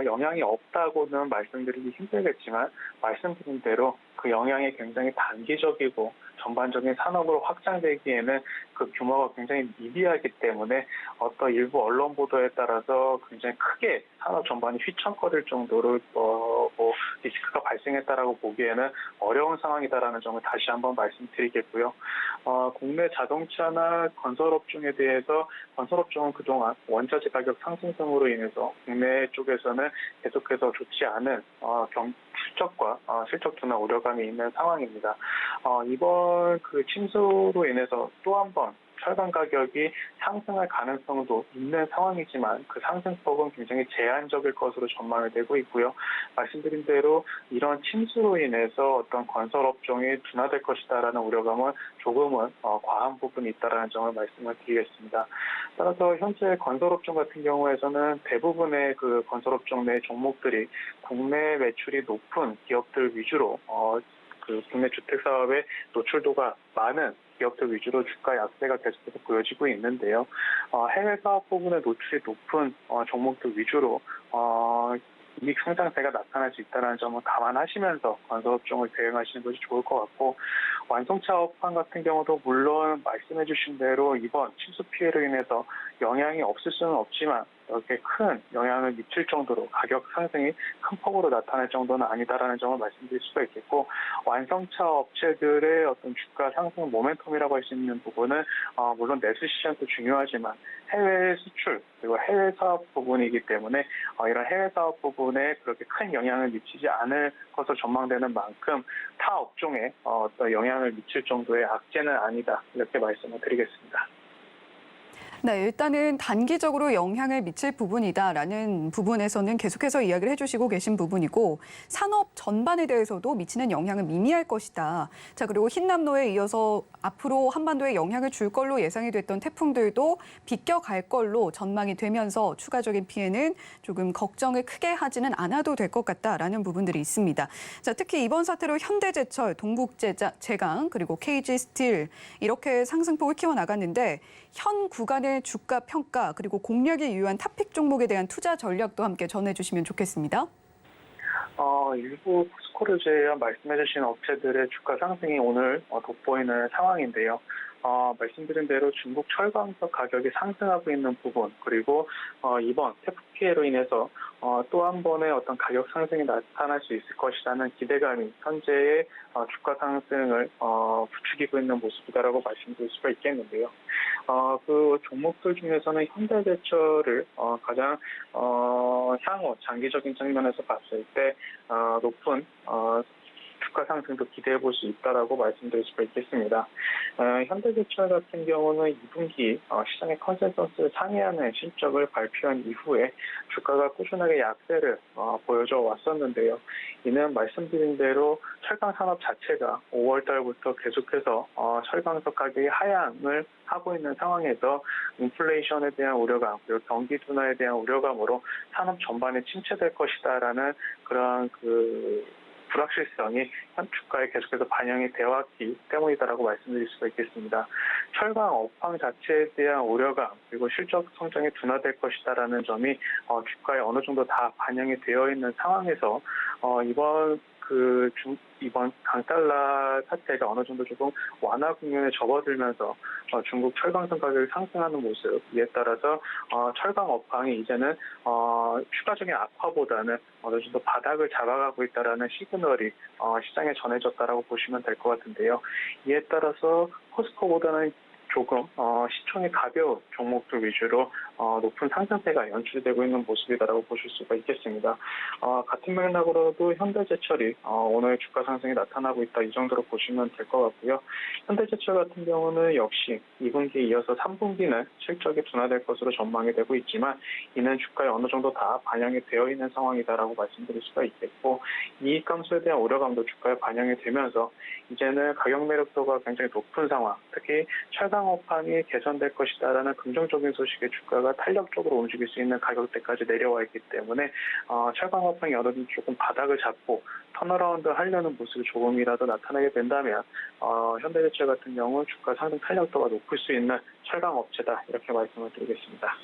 영향이 없다고는 말씀드리기 힘들겠지만 말씀드린 대로 그 영향이 굉장히 단기적이고 전반적인 산업으로 확장되기에는 그 규모가 굉장히 미비하기 때문에 어떤 일부 언론 보도에 따라서 굉장히 크게 산업 전반이 휘청거릴 정도로 리스크가 발생했다라고 보기에는 어려운 상황이다라는 점을 다시 한번 말씀드리겠고요. 국내 자동차나 건설업종에 대해서 건설업종은 그동안 원자재 가격 상승성으로 인해서 국내 쪽에서는 계속해서 좋지 않은 실적과 실적 둔화 우려감이 있는 상황입니다. 이번 그 침수로 인해서 또 한 번 철강 가격이 상승할 가능성도 있는 상황이지만 그 상승폭은 굉장히 제한적일 것으로 전망이 되고 있고요. 말씀드린 대로 이런 침수로 인해서 어떤 건설업종이 둔화될 것이다라는 우려감은 조금은 과한 부분이 있다라는 점을 말씀을 드리겠습니다. 따라서 현재 건설업종 같은 경우에서는 대부분의 그 건설업종 내 종목들이 국내 매출이 높은 기업들 위주로 그 국내 주택 사업의 노출도가 많은 기업들 위주로 주가 약세가 계속해서 보여지고 있는데요. 해외 사업 부분의 노출이 높은 종목들 위주로 이익 성장세가 나타날 수 있다는 점을 감안하시면서 건설업종을 대응하시는 것이 좋을 것 같고 완성차 업황 같은 경우도 물론 말씀해 주신 대로 이번 침수 피해로 인해서 영향이 없을 수는 없지만 이렇게 큰 영향을 미칠 정도로 가격 상승이 큰 폭으로 나타날 정도는 아니다라는 점을 말씀드릴 수가 있겠고, 완성차 업체들의 어떤 주가 상승 모멘텀이라고 할 수 있는 부분은 물론 내수 시장도 중요하지만 해외 수출 그리고 해외 사업 부분이기 때문에 이런 해외 사업 부분에 그렇게 큰 영향을 미치지 않을 것으로 전망되는 만큼 타 업종에 어떤 영향을 미칠 정도의 악재는 아니다, 이렇게 말씀을 드리겠습니다. 네, 일단은 단기적으로 영향을 미칠 부분이다라는 부분에서는 계속해서 이야기를 해주시고 계신 부분이고, 산업 전반에 대해서도 미치는 영향은 미미할 것이다. 자, 그리고 흰남노에 이어서 앞으로 한반도에 영향을 줄 걸로 예상이 됐던 태풍들도 비껴갈 걸로 전망이 되면서 추가적인 피해는 조금 걱정을 크게 하지는 않아도 될 것 같다라는 부분들이 있습니다. 자, 특히 이번 사태로 현대제철, 동국제강, 그리고 KG스틸 이렇게 상승폭을 키워나갔는데, 현 구간의 주가 평가 그리고 공략이 유효한 탑픽 종목에 대한 투자 전략도 함께 전해주시면 좋겠습니다. 일부 포스코를 제외한 말씀해주신 업체들의 주가 상승이 오늘 돋보이는 상황인데요. 말씀드린 대로 중국 철강석 가격이 상승하고 있는 부분, 그리고 이번 태풍 피해로 인해서 또 한 번의 어떤 가격 상승이 나타날 수 있을 것이라는 기대감이 현재의 주가 상승을 부추기고 있는 모습이다라고 말씀드릴 수가 있겠는데요. 그 종목들 중에서는 현대제철을 가장 향후 장기적인 측면에서 봤을 때 높은 주가 상승도 기대해 볼 수 있다라고 말씀드릴 수가 있겠습니다. 현대제철 같은 경우는 2분기 시장의 컨센서스를 상회하는 실적을 발표한 이후에 주가가 꾸준하게 약세를 보여줘 왔었는데요. 이는 말씀드린 대로 철강 산업 자체가 5월 달부터 계속해서 철강석 가격이 하향을 하고 있는 상황에서 인플레이션에 대한 우려감, 그리고 경기 둔화에 대한 우려감으로 산업 전반에 침체될 것이다라는 그러한 불확실성이 현 주가에 계속해서 반영이 되어 왔기 때문이다라고 말씀드릴 수가 있겠습니다. 철강 업황 자체에 대한 우려감, 그리고 실적 성장이 둔화될 것이다라는 점이 주가에 어느 정도 다 반영이 되어 있는 상황에서 이번 강달러 사태가 어느 정도 조금 완화 국면에 접어들면서 중국 철강성 가격이 상승하는 모습, 이에 따라서 철강 업황이 이제는 추가적인 악화보다는 어느 정도 바닥을 잡아가고 있다라는 시그널이 시장에 전해졌다라고 보시면 될 것 같은데요. 이에 따라서 포스코보다는 조금 시총이 가벼운 종목들 위주로 높은 상승세가 연출되고 있는 모습이다라고 보실 수가 있겠습니다. 같은 맥락으로도 현대제철이 오늘 주가 상승이 나타나고 있다, 이 정도로 보시면 될 것 같고요. 현대제철 같은 경우는 역시 2분기에 이어서 3분기는 실적이 둔화될 것으로 전망이 되고 있지만, 이는 주가에 어느 정도 다 반영이 되어 있는 상황이다라고 말씀드릴 수가 있겠고, 이익 감소에 대한 우려감도 주가에 반영이 되면서 이제는 가격 매력도가 굉장히 높은 상황, 특히 철강 업황이 개선될 것이다라는 긍정적인 소식에 주가가 탄력적으로 움직일 수 있는 가격대까지 내려와 있기 때문에 철강 업황이 어느 정도 조금 바닥을 잡고 턴어라운드 하려는 모습이 조금이라도 나타나게 된다면 현대제철 같은 경우 주가 상승 탄력도가 높을 수 있는 철강 업체다, 이렇게 말씀을 드리겠습니다.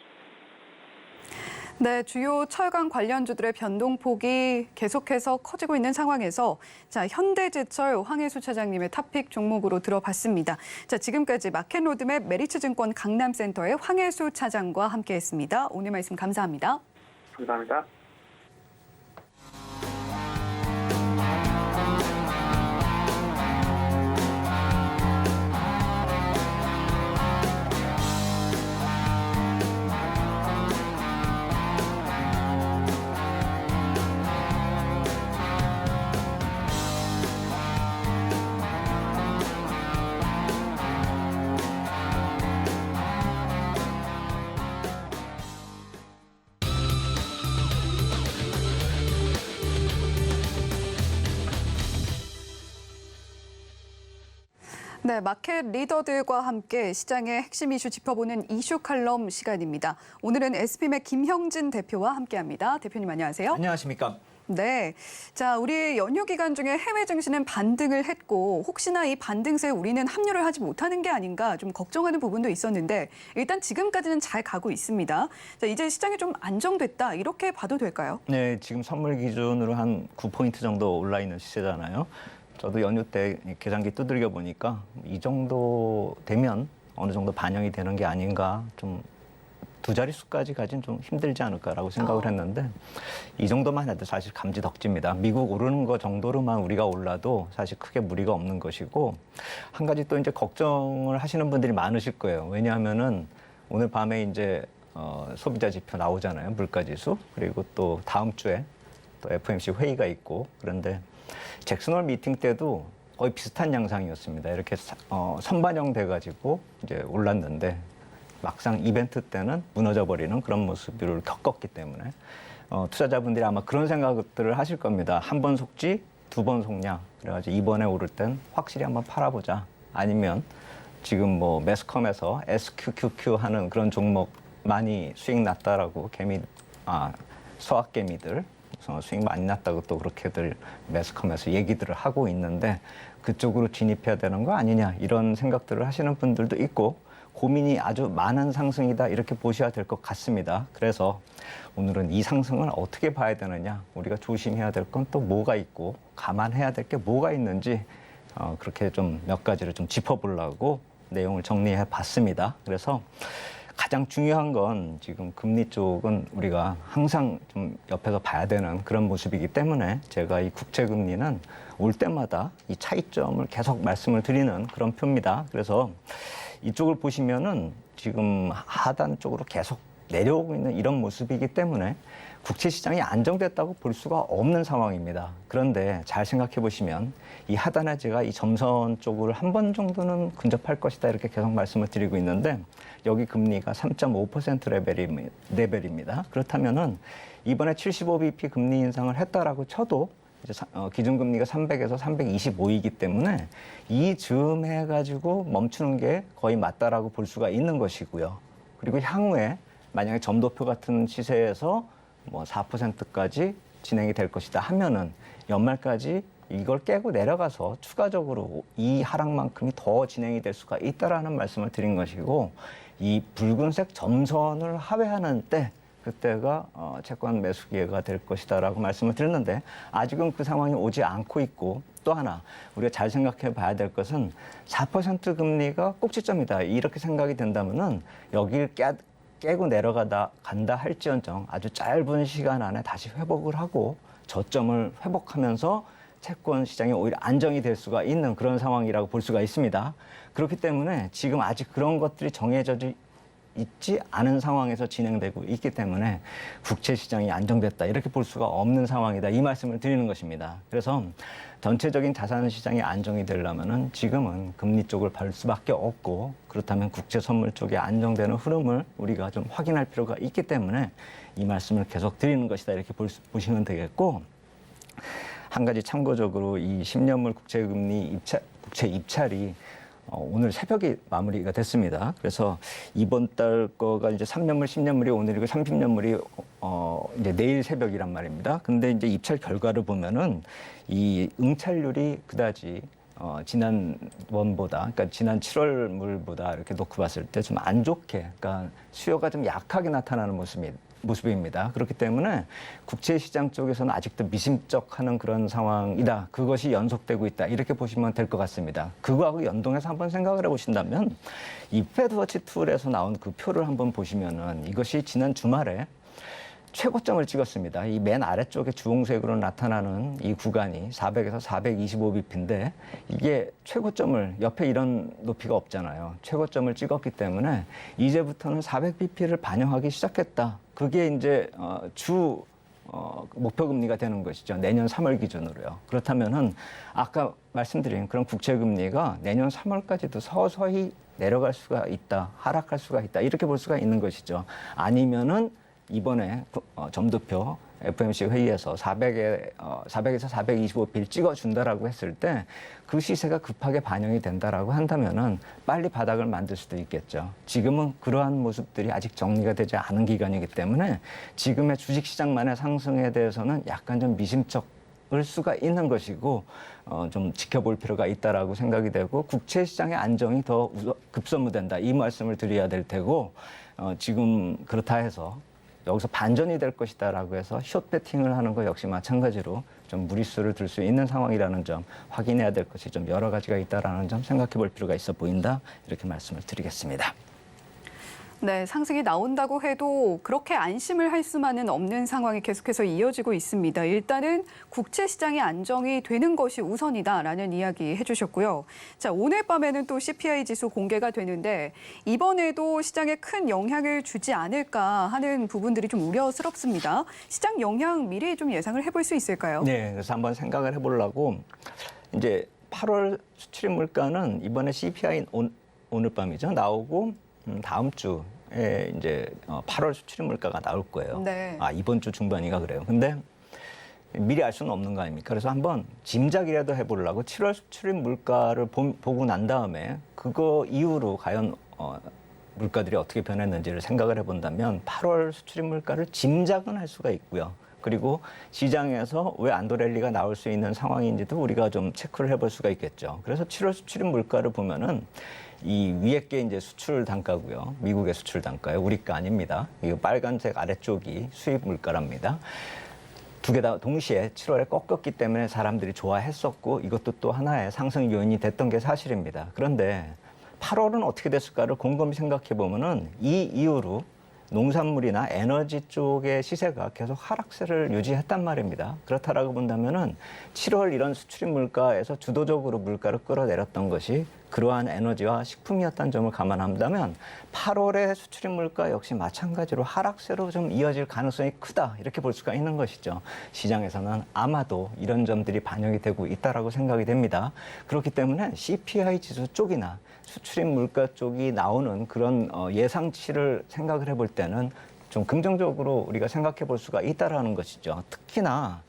네, 주요 철강 관련주들의 변동폭이 계속해서 커지고 있는 상황에서 자, 현대제철 황혜수 차장님의 탑픽 종목으로 들어봤습니다. 자, 지금까지 마켓로드맵 메리츠증권 강남센터의 황혜수 차장과 함께했습니다. 오늘 말씀 감사합니다. 감사합니다. 네, 마켓 리더들과 함께 시장의 핵심 이슈 짚어보는 이슈 칼럼 시간입니다. 오늘은 SPM의 김형진 대표와 함께합니다. 대표님 안녕하세요. 안녕하십니까. 네, 자, 우리 연휴 기간 중에 해외 증시는 반등을 했고 혹시나 이 반등세에 우리는 합류를 하지 못하는 게 아닌가 좀 걱정하는 부분도 있었는데 일단 지금까지는 잘 가고 있습니다. 자, 이제 시장이 좀 안정됐다 이렇게 봐도 될까요? 네, 지금 선물 기준으로 한 9포인트 정도 올라 있는 시세잖아요. 저도 연휴 때 계산기 두들겨 보니까 이 정도 되면 어느 정도 반영이 되는 게 아닌가 좀 두 자릿수까지 가진 좀 힘들지 않을까라고 생각을 했는데 이 정도만 해도 사실 감지덕지입니다. 미국 오르는 거 정도로만 우리가 올라도 사실 크게 무리가 없는 것이고 한 가지 또 이제 걱정을 하시는 분들이 많으실 거예요. 왜냐하면은 오늘 밤에 이제 소비자 지표 나오잖아요. 물가지수. 그리고 또 다음 주에 또 FOMC 회의가 있고 그런데 잭슨홀 미팅 때도 거의 비슷한 양상이었습니다. 이렇게 선반영 돼가지고 이제 올랐는데 막상 이벤트 때는 무너져 버리는 그런 모습을 겪었기 때문에 투자자분들이 아마 그런 생각들을 하실 겁니다. 한 번 속지 두 번 속냐. 그래가지고 이번에 오를 땐 확실히 한번 팔아보자. 아니면 지금 뭐 매스컴에서 SQQQ 하는 그런 종목 많이 수익 났다라고 소확개미들 수익 많이 났다고 또 그렇게들 매스컴에서 얘기들을 하고 있는데 그쪽으로 진입해야 되는 거 아니냐 이런 생각들을 하시는 분들도 있고 고민이 아주 많은 상승이다 이렇게 보셔야 될 것 같습니다. 그래서 오늘은 이 상승을 어떻게 봐야 되느냐 우리가 조심해야 될 건 또 뭐가 있고 감안해야 될 게 뭐가 있는지 그렇게 좀 몇 가지를 좀 짚어보려고 내용을 정리해 봤습니다. 그래서 가장 중요한 건 지금 금리 쪽은 우리가 항상 좀 옆에서 봐야 되는 그런 모습이기 때문에 제가 이 국채금리는 올 때마다 이 차이점을 계속 말씀을 드리는 그런 표입니다. 그래서 이쪽을 보시면은 지금 하단 쪽으로 계속 내려오고 있는 이런 모습이기 때문에 국채 시장이 안정됐다고 볼 수가 없는 상황입니다. 그런데 잘 생각해 보시면 이 하단에 제가 이 점선 쪽으로 한 번 정도는 근접할 것이다 이렇게 계속 말씀을 드리고 있는데 여기 금리가 3.5% 레벨입니다. 그렇다면은 이번에 75bp 금리 인상을 했다라고 쳐도 이제 기준금리가 300에서 325이기 때문에 이 즈음 해가지고 멈추는 게 거의 맞다라고 볼 수가 있는 것이고요. 그리고 향후에 만약에 점도표 같은 시세에서 뭐 4%까지 진행이 될 것이다 하면은 연말까지 이걸 깨고 내려가서 추가적으로 이 하락만큼이 더 진행이 될 수가 있다라는 말씀을 드린 것이고 이 붉은색 점선을 하회하는 때 그때가 채권 매수 기회가 될 것이다라고 말씀을 드렸는데 아직은 그 상황이 오지 않고 있고 또 하나 우리가 잘 생각해 봐야 될 것은 4% 금리가 꼭지점이다 이렇게 생각이 된다면은 여기를 깨고 간다 할지언정 아주 짧은 시간 안에 다시 회복을 하고 저점을 회복하면서 채권 시장이 오히려 안정이 될 수가 있는 그런 상황이라고 볼 수가 있습니다. 그렇기 때문에 지금 아직 그런 것들이 정해져 있지 않은 상황에서 진행되고 있기 때문에 국채 시장이 안정됐다 이렇게 볼 수가 없는 상황이다 이 말씀을 드리는 것입니다. 그래서 전체적인 자산 시장이 안정이 되려면은 지금은 금리 쪽을 볼 수밖에 없고 그렇다면 국채 선물 쪽에 안정되는 흐름을 우리가 좀 확인할 필요가 있기 때문에 이 말씀을 계속 드리는 것이다 이렇게 보시면 되겠고 한 가지 참고적으로 이 10년물 국채 입찰이 오늘 새벽에 마무리가 됐습니다. 그래서 이번 달 거가 이제 3년물, 10년물이 오늘이고 30년물이 이제 내일 새벽이란 말입니다. 근데 이제 입찰 결과를 보면은 이 응찰률이 그다지 지난번보다, 그러니까 지난 7월물보다 이렇게 놓고 봤을 때 좀 안 좋게, 그러니까 수요가 좀 약하게 나타나는 모습입니다. 그렇기 때문에 국채 시장 쪽에서는 아직도 미심쩍하는 그런 상황이다. 그것이 연속되고 있다. 이렇게 보시면 될 것 같습니다. 그거하고 연동해서 한번 생각을 해보신다면 이 패드워치 툴에서 나온 그 표를 한번 보시면은 이것이 지난 주말에 최고점을 찍었습니다. 이 맨 아래쪽에 주홍색으로 나타나는 이 구간이 400에서 425bp인데 이게 최고점을 옆에 이런 높이가 없잖아요. 최고점을 찍었기 때문에 이제부터는 400bp를 반영하기 시작했다. 그게 이제 목표 금리가 되는 것이죠. 내년 3월 기준으로요. 그렇다면은 아까 말씀드린 그런 국채 금리가 내년 3월까지도 서서히 내려갈 수가 있다. 하락할 수가 있다. 이렇게 볼 수가 있는 것이죠. 아니면은 이번에 점도표 FOMC 회의에서 400에서 425bp를 찍어준다라고 했을 때 그 시세가 급하게 반영이 된다라고 한다면은 빨리 바닥을 만들 수도 있겠죠. 지금은 그러한 모습들이 아직 정리가 되지 않은 기간이기 때문에 지금의 주식시장만의 상승에 대해서는 약간 좀 미심쩍을 수가 있는 것이고 좀 지켜볼 필요가 있다라고 생각이 되고 국채 시장의 안정이 더 급선무된다 이 말씀을 드려야 될 테고 지금 그렇다 해서 여기서 반전이 될 것이다라고 해서 숏 배팅을 하는 거 역시 마찬가지로 좀 무리수를 들 수 있는 상황이라는 점 확인해야 될 것이 좀 여러 가지가 있다라는 점 생각해 볼 필요가 있어 보인다 이렇게 말씀을 드리겠습니다. 네, 상승이 나온다고 해도 그렇게 안심을 할 수만은 없는 상황이 계속해서 이어지고 있습니다. 일단은 국채 시장이 안정이 되는 것이 우선이다라는 이야기 해주셨고요. 자, 오늘 밤에는 또 CPI 지수 공개가 되는데 이번에도 시장에 큰 영향을 주지 않을까 하는 부분들이 좀 우려스럽습니다. 시장 영향 미리 좀 예상을 해볼 수 있을까요? 네, 그래서 한번 생각을 해보려고 이제 8월 수출입 물가는 이번에 CPI 오늘 밤이죠 나오고 다음 주에 이제 8월 수출입 물가가 나올 거예요. 네. 이번 주 중반이가 그래요. 근데 미리 알 수는 없는 거 아닙니까? 그래서 한번 짐작이라도 해보려고 7월 수출입 물가를 보고 난 다음에 그거 이후로 과연 물가들이 어떻게 변했는지를 생각을 해본다면 8월 수출입 물가를 짐작은 할 수가 있고요. 그리고 시장에서 왜 안도랠리가 나올 수 있는 상황인지도 우리가 좀 체크를 해볼 수가 있겠죠. 그래서 7월 수출입 물가를 보면은 이 위에 게 이제 수출 단가고요. 미국의 수출 단가예요. 우리 거 아닙니다. 이 빨간색 아래쪽이 수입 물가랍니다. 두 개 다 동시에 7월에 꺾였기 때문에 사람들이 좋아했었고 이것도 또 하나의 상승 요인이 됐던 게 사실입니다. 그런데 8월은 어떻게 됐을까를 곰곰이 생각해 보면은 이 이후로 농산물이나 에너지 쪽의 시세가 계속 하락세를 유지했단 말입니다. 그렇다라고 본다면은 7월 이런 수출입 물가에서 주도적으로 물가를 끌어내렸던 것이 그러한 에너지와 식품이었다는 점을 감안한다면 8월의 수출입 물가 역시 마찬가지로 하락세로 좀 이어질 가능성이 크다 이렇게 볼 수가 있는 것이죠. 시장에서는 아마도 이런 점들이 반영이 되고 있다라고 생각이 됩니다. 그렇기 때문에 CPI 지수 쪽이나 수출입 물가 쪽이 나오는 그런 예상치를 생각을 해볼 때는 좀 긍정적으로 우리가 생각해 볼 수가 있다라는 것이죠. 특히나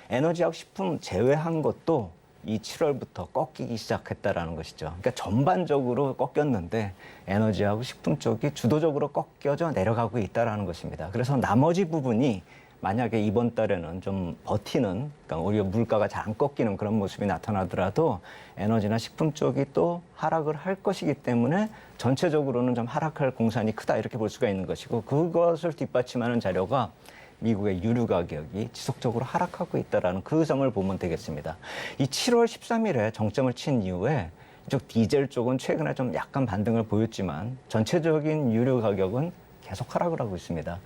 에너지하고 식품 제외한 것도 이 7월부터 꺾이기 시작했다라는 것이죠. 그러니까 전반적으로 꺾였는데 에너지하고 식품 쪽이 주도적으로 꺾여져 내려가고 있다라는 것입니다. 그래서 나머지 부분이 만약에 이번 달에는 좀 버티는, 그러니까 오히려 물가가 잘 안 꺾이는 그런 모습이 나타나더라도 에너지나 식품 쪽이 또 하락을 할 것이기 때문에 전체적으로는 좀 하락할 공산이 크다 이렇게 볼 수가 있는 것이고 그것을 뒷받침하는 자료가 미국의 유류 가격이 지속적으로 하락하고 있다는 그 점을 보면 되겠습니다. 이 7월 13일에 정점을 친 이후에 이쪽 디젤 쪽은 최근에 좀 약간 반등을 보였지만 전체적인 유류 가격은 계속 하락을 하고 있습니다.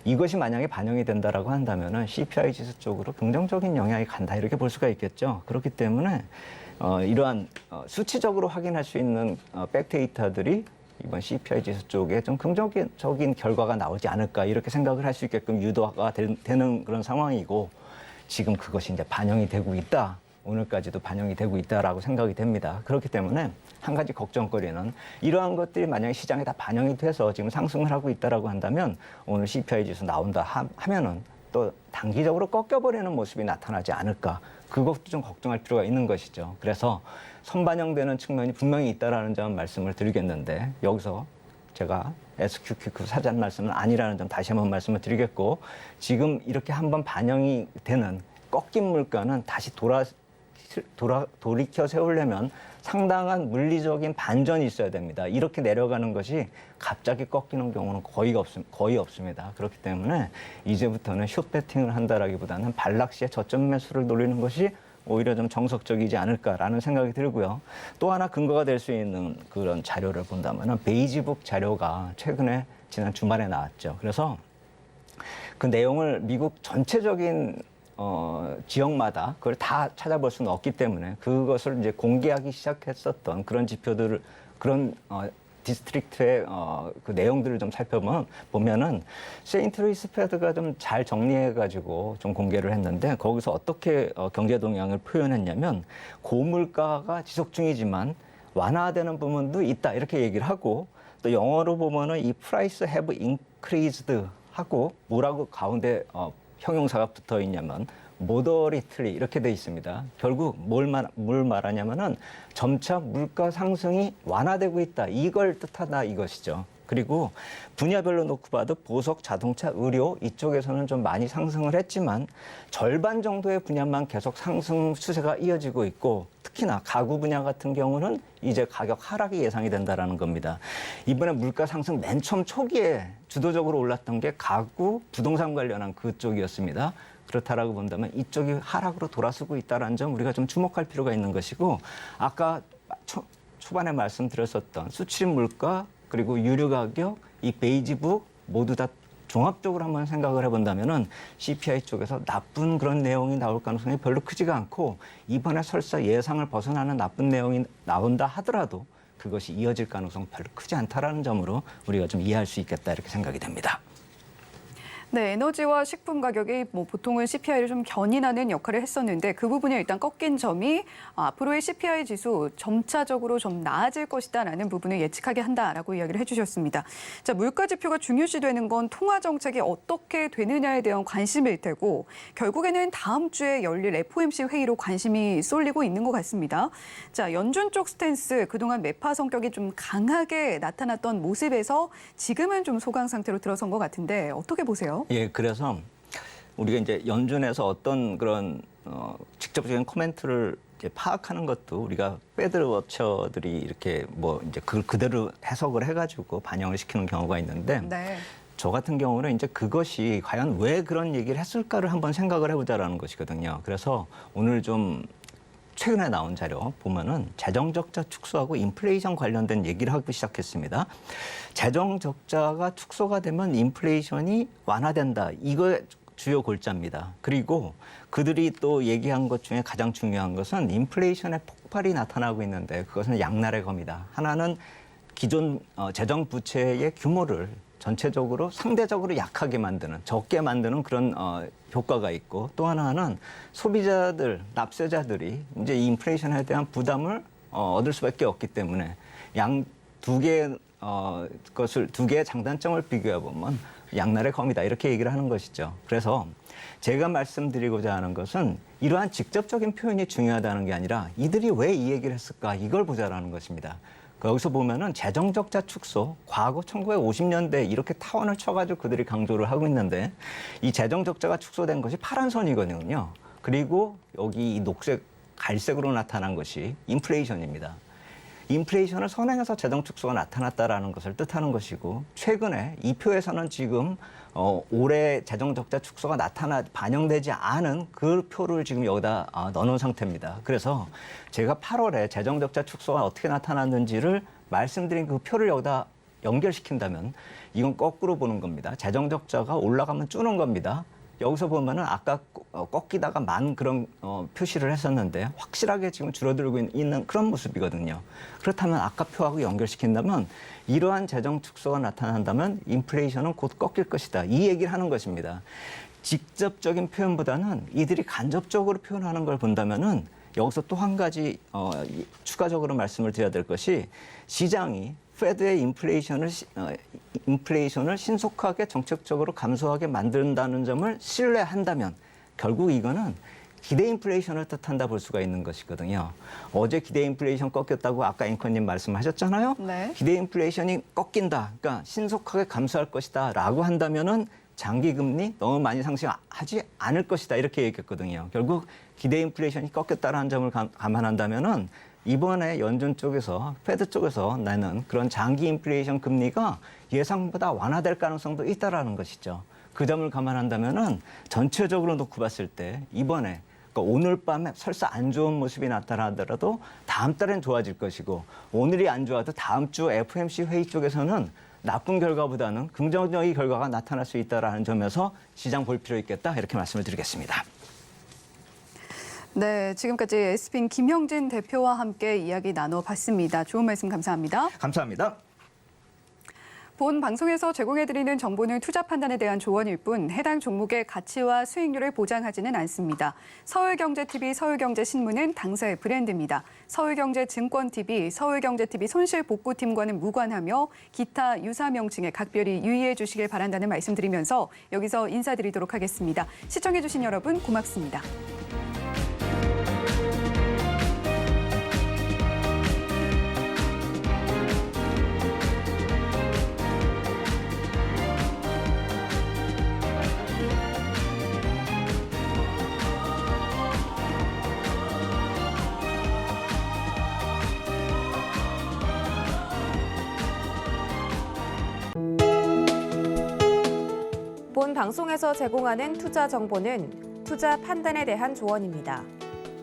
이것이 만약에 반영이 된다라고 한다면은 CPI 지수 쪽으로 긍정적인 영향이 간다 이렇게 볼 수가 있겠죠. 그렇기 때문에 이러한 수치적으로 확인할 수 있는 백데이터들이 이번 CPI 지수 쪽에 좀 긍정적인 결과가 나오지 않을까 이렇게 생각을 할 수 있게끔 유도가 되는 그런 상황이고 지금 그것이 이제 반영이 되고 있다. 오늘까지도 반영이 되고 있다라고 생각이 됩니다. 그렇기 때문에 한 가지 걱정거리는 이러한 것들이 만약에 시장에 다 반영이 돼서 지금 상승을 하고 있다라고 한다면 오늘 CPI 지수 나온다 하면은 또 단기적으로 꺾여버리는 모습이 나타나지 않을까. 그것도 좀 걱정할 필요가 있는 것이죠. 그래서 선반영되는 측면이 분명히 있다라는 점 말씀을 드리겠는데 여기서 제가 SQQ 그 사전 말씀은 아니라는 점 다시 한번 말씀을 드리겠고 지금 이렇게 한번 반영이 되는 꺾인 물가는 다시 돌이켜 세우려면 상당한 물리적인 반전이 있어야 됩니다. 이렇게 내려가는 것이 갑자기 꺾이는 경우는 거의 없습니다. 그렇기 때문에 이제부터는 숏 배팅을 한다라기보다는 반락시에 저점 매수를 노리는 것이 오히려 좀 정석적이지 않을까라는 생각이 들고요. 또 하나 근거가 될 수 있는 그런 자료를 본다면 베이지북 자료가 최근에 지난 주말에 나왔죠. 그래서 그 내용을 미국 전체적인 지역마다 그걸 다 찾아볼 수는 없기 때문에 그것을 이제 공개하기 시작했었던 그런 지표들을 그런 디스트릭트의 그 내용들을 좀 살펴보면은 세인트루이스 패드가 좀 잘 정리해가지고 좀 공개를 했는데 거기서 어떻게 경제 동향을 표현했냐면 고물가가 지속 중이지만 완화되는 부분도 있다 이렇게 얘기를 하고 또 영어로 보면은 이 price have increased 하고 뭐라고 가운데 형용사가 붙어 있냐면 moderately 이렇게 돼 있습니다. 결국 뭘 말하냐면은 점차 물가 상승이 완화되고 있다. 이걸 뜻하다 이것이죠. 그리고 분야별로 놓고 봐도 보석, 자동차, 의료 이쪽에서는 좀 많이 상승을 했지만 절반 정도의 분야만 계속 상승 추세가 이어지고 있고 특히나 가구 분야 같은 경우는 이제 가격 하락이 예상이 된다라는 겁니다. 이번에 물가 상승 맨 처음 초기에 주도적으로 올랐던 게 가구, 부동산 관련한 그쪽이었습니다. 그렇다라고 본다면 이쪽이 하락으로 돌아서고 있다는 점 우리가 좀 주목할 필요가 있는 것이고 아까 초반에 말씀드렸었던 수출입 물가 그리고 유류 가격, 이 베이지북 모두 다 종합적으로 한번 생각을 해본다면은 CPI 쪽에서 나쁜 그런 내용이 나올 가능성이 별로 크지가 않고 이번에 설사 예상을 벗어나는 나쁜 내용이 나온다 하더라도 그것이 이어질 가능성 별로 크지 않다라는 점으로 우리가 좀 이해할 수 있겠다 이렇게 생각이 됩니다. 네, 에너지와 식품 가격이 보통은 CPI를 좀 견인하는 역할을 했었는데 그 부분이 일단 꺾인 점이 앞으로의 CPI 지수 점차적으로 좀 나아질 것이다라는 부분을 예측하게 한다라고 이야기를 해주셨습니다. 자, 물가 지표가 중요시되는 건 통화 정책이 어떻게 되느냐에 대한 관심일 테고 결국에는 다음 주에 열릴 FOMC 회의로 관심이 쏠리고 있는 것 같습니다. 자, 연준 쪽 스탠스 그동안 매파 성격이 좀 강하게 나타났던 모습에서 지금은 좀 소강 상태로 들어선 것 같은데 어떻게 보세요? 예, 그래서 우리가 이제 연준에서 어떤 그런 직접적인 코멘트를 이제 파악하는 것도 우리가 패드워처들이 이렇게 뭐 이제 그걸 그대로 해석을 해가지고 반영을 시키는 경우가 있는데 네. 저 같은 경우는 이제 그것이 과연 왜 그런 얘기를 했을까를 한번 생각을 해보자라는 것이거든요. 그래서 오늘 좀 최근에 나온 자료 보면은 재정 적자 축소하고 인플레이션 관련된 얘기를 하기 시작했습니다. 재정 적자가 축소가 되면 인플레이션이 완화된다. 이거 주요 골자입니다. 그리고 그들이 또 얘기한 것 중에 가장 중요한 것은 인플레이션의 폭발이 나타나고 있는데 그것은 양날의 검이다. 하나는 기존 재정 부채의 규모를 전체적으로 상대적으로 약하게 만드는, 적게 만드는 그런 효과가 있고 또 하나는 소비자들, 납세자들이 이제 이 인플레이션에 대한 부담을 얻을 수밖에 없기 때문에 양 두 개의 두 개의 장단점을 비교해 보면 양날의 검이다 이렇게 얘기를 하는 것이죠. 그래서 제가 말씀드리고자 하는 것은 이러한 직접적인 표현이 중요하다는 게 아니라 이들이 왜 이 얘기를 했을까 이걸 보자라는 것입니다. 여기서 보면은 재정 적자 축소, 과거 1950년대 이렇게 타원을 쳐가지고 그들이 강조를 하고 있는데 이 재정 적자가 축소된 것이 파란 선이거든요. 그리고 여기 이 녹색, 갈색으로 나타난 것이 인플레이션입니다. 인플레이션을 선행해서 재정 축소가 나타났다라는 것을 뜻하는 것이고 최근에 이 표에서는 지금 올해 재정 적자 축소가 반영되지 않은 그 표를 지금 여기다 넣어놓은 상태입니다. 그래서 제가 8월에 재정 적자 축소가 어떻게 나타났는지를 말씀드린 그 표를 여기다 연결시킨다면 이건 거꾸로 보는 겁니다. 재정 적자가 올라가면 주는 겁니다. 여기서 보면은 아까 꺾이다가 만 그런 표시를 했었는데 확실하게 지금 줄어들고 있는 그런 모습이거든요. 그렇다면 아까 표하고 연결시킨다면 이러한 재정 축소가 나타난다면 인플레이션은 곧 꺾일 것이다. 이 얘기를 하는 것입니다. 직접적인 표현보다는 이들이 간접적으로 표현하는 걸 본다면은 여기서 또 한 가지 추가적으로 말씀을 드려야 될 것이 시장이 페드의 인플레이션을 신속하게 정책적으로 감소하게 만든다는 점을 신뢰한다면 결국 이거는 기대 인플레이션을 뜻한다 볼 수가 있는 것이거든요. 어제 기대 인플레이션 꺾였다고 아까 앵커님 말씀하셨잖아요. 네. 기대 인플레이션이 꺾인다. 그러니까 신속하게 감소할 것이다 라고 한다면은 장기 금리 너무 많이 상승하지 않을 것이다 이렇게 얘기했거든요. 결국 기대 인플레이션이 꺾였다라는 점을 감안한다면은 이번에 연준 쪽에서 페드 쪽에서 나는 그런 장기 인플레이션 금리가 예상보다 완화될 가능성도 있다라는 것이죠. 그 점을 감안한다면은 전체적으로 놓고 봤을 때 이번에 그러니까 오늘 밤에 설사 안 좋은 모습이 나타나더라도 다음 달엔 좋아질 것이고 오늘이 안 좋아도 다음 주 FOMC 회의 쪽에서는 나쁜 결과보다는 긍정적인 결과가 나타날 수 있다라는 점에서 시장 볼 필요 있겠다 이렇게 말씀을 드리겠습니다. 네, 지금까지 에스핀 김형진 대표와 함께 이야기 나눠봤습니다. 좋은 말씀 감사합니다. 감사합니다. 본 방송에서 제공해드리는 정보는 투자 판단에 대한 조언일 뿐 해당 종목의 가치와 수익률을 보장하지는 않습니다. 서울경제TV, 서울경제신문은 당사의 브랜드입니다. 서울경제증권TV, 서울경제TV 손실복구팀과는 무관하며 기타 유사 명칭에 각별히 유의해 주시길 바란다는 말씀드리면서 여기서 인사드리도록 하겠습니다. 시청해주신 여러분 고맙습니다. 본 방송에서 제공하는 투자 정보는 투자 판단에 대한 조언입니다.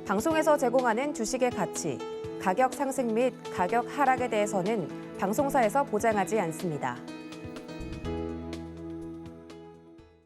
방송에서 제공하는 주식의 가치, 가격 상승 및 가격 하락에 대해서는 방송사에서 보장하지 않습니다.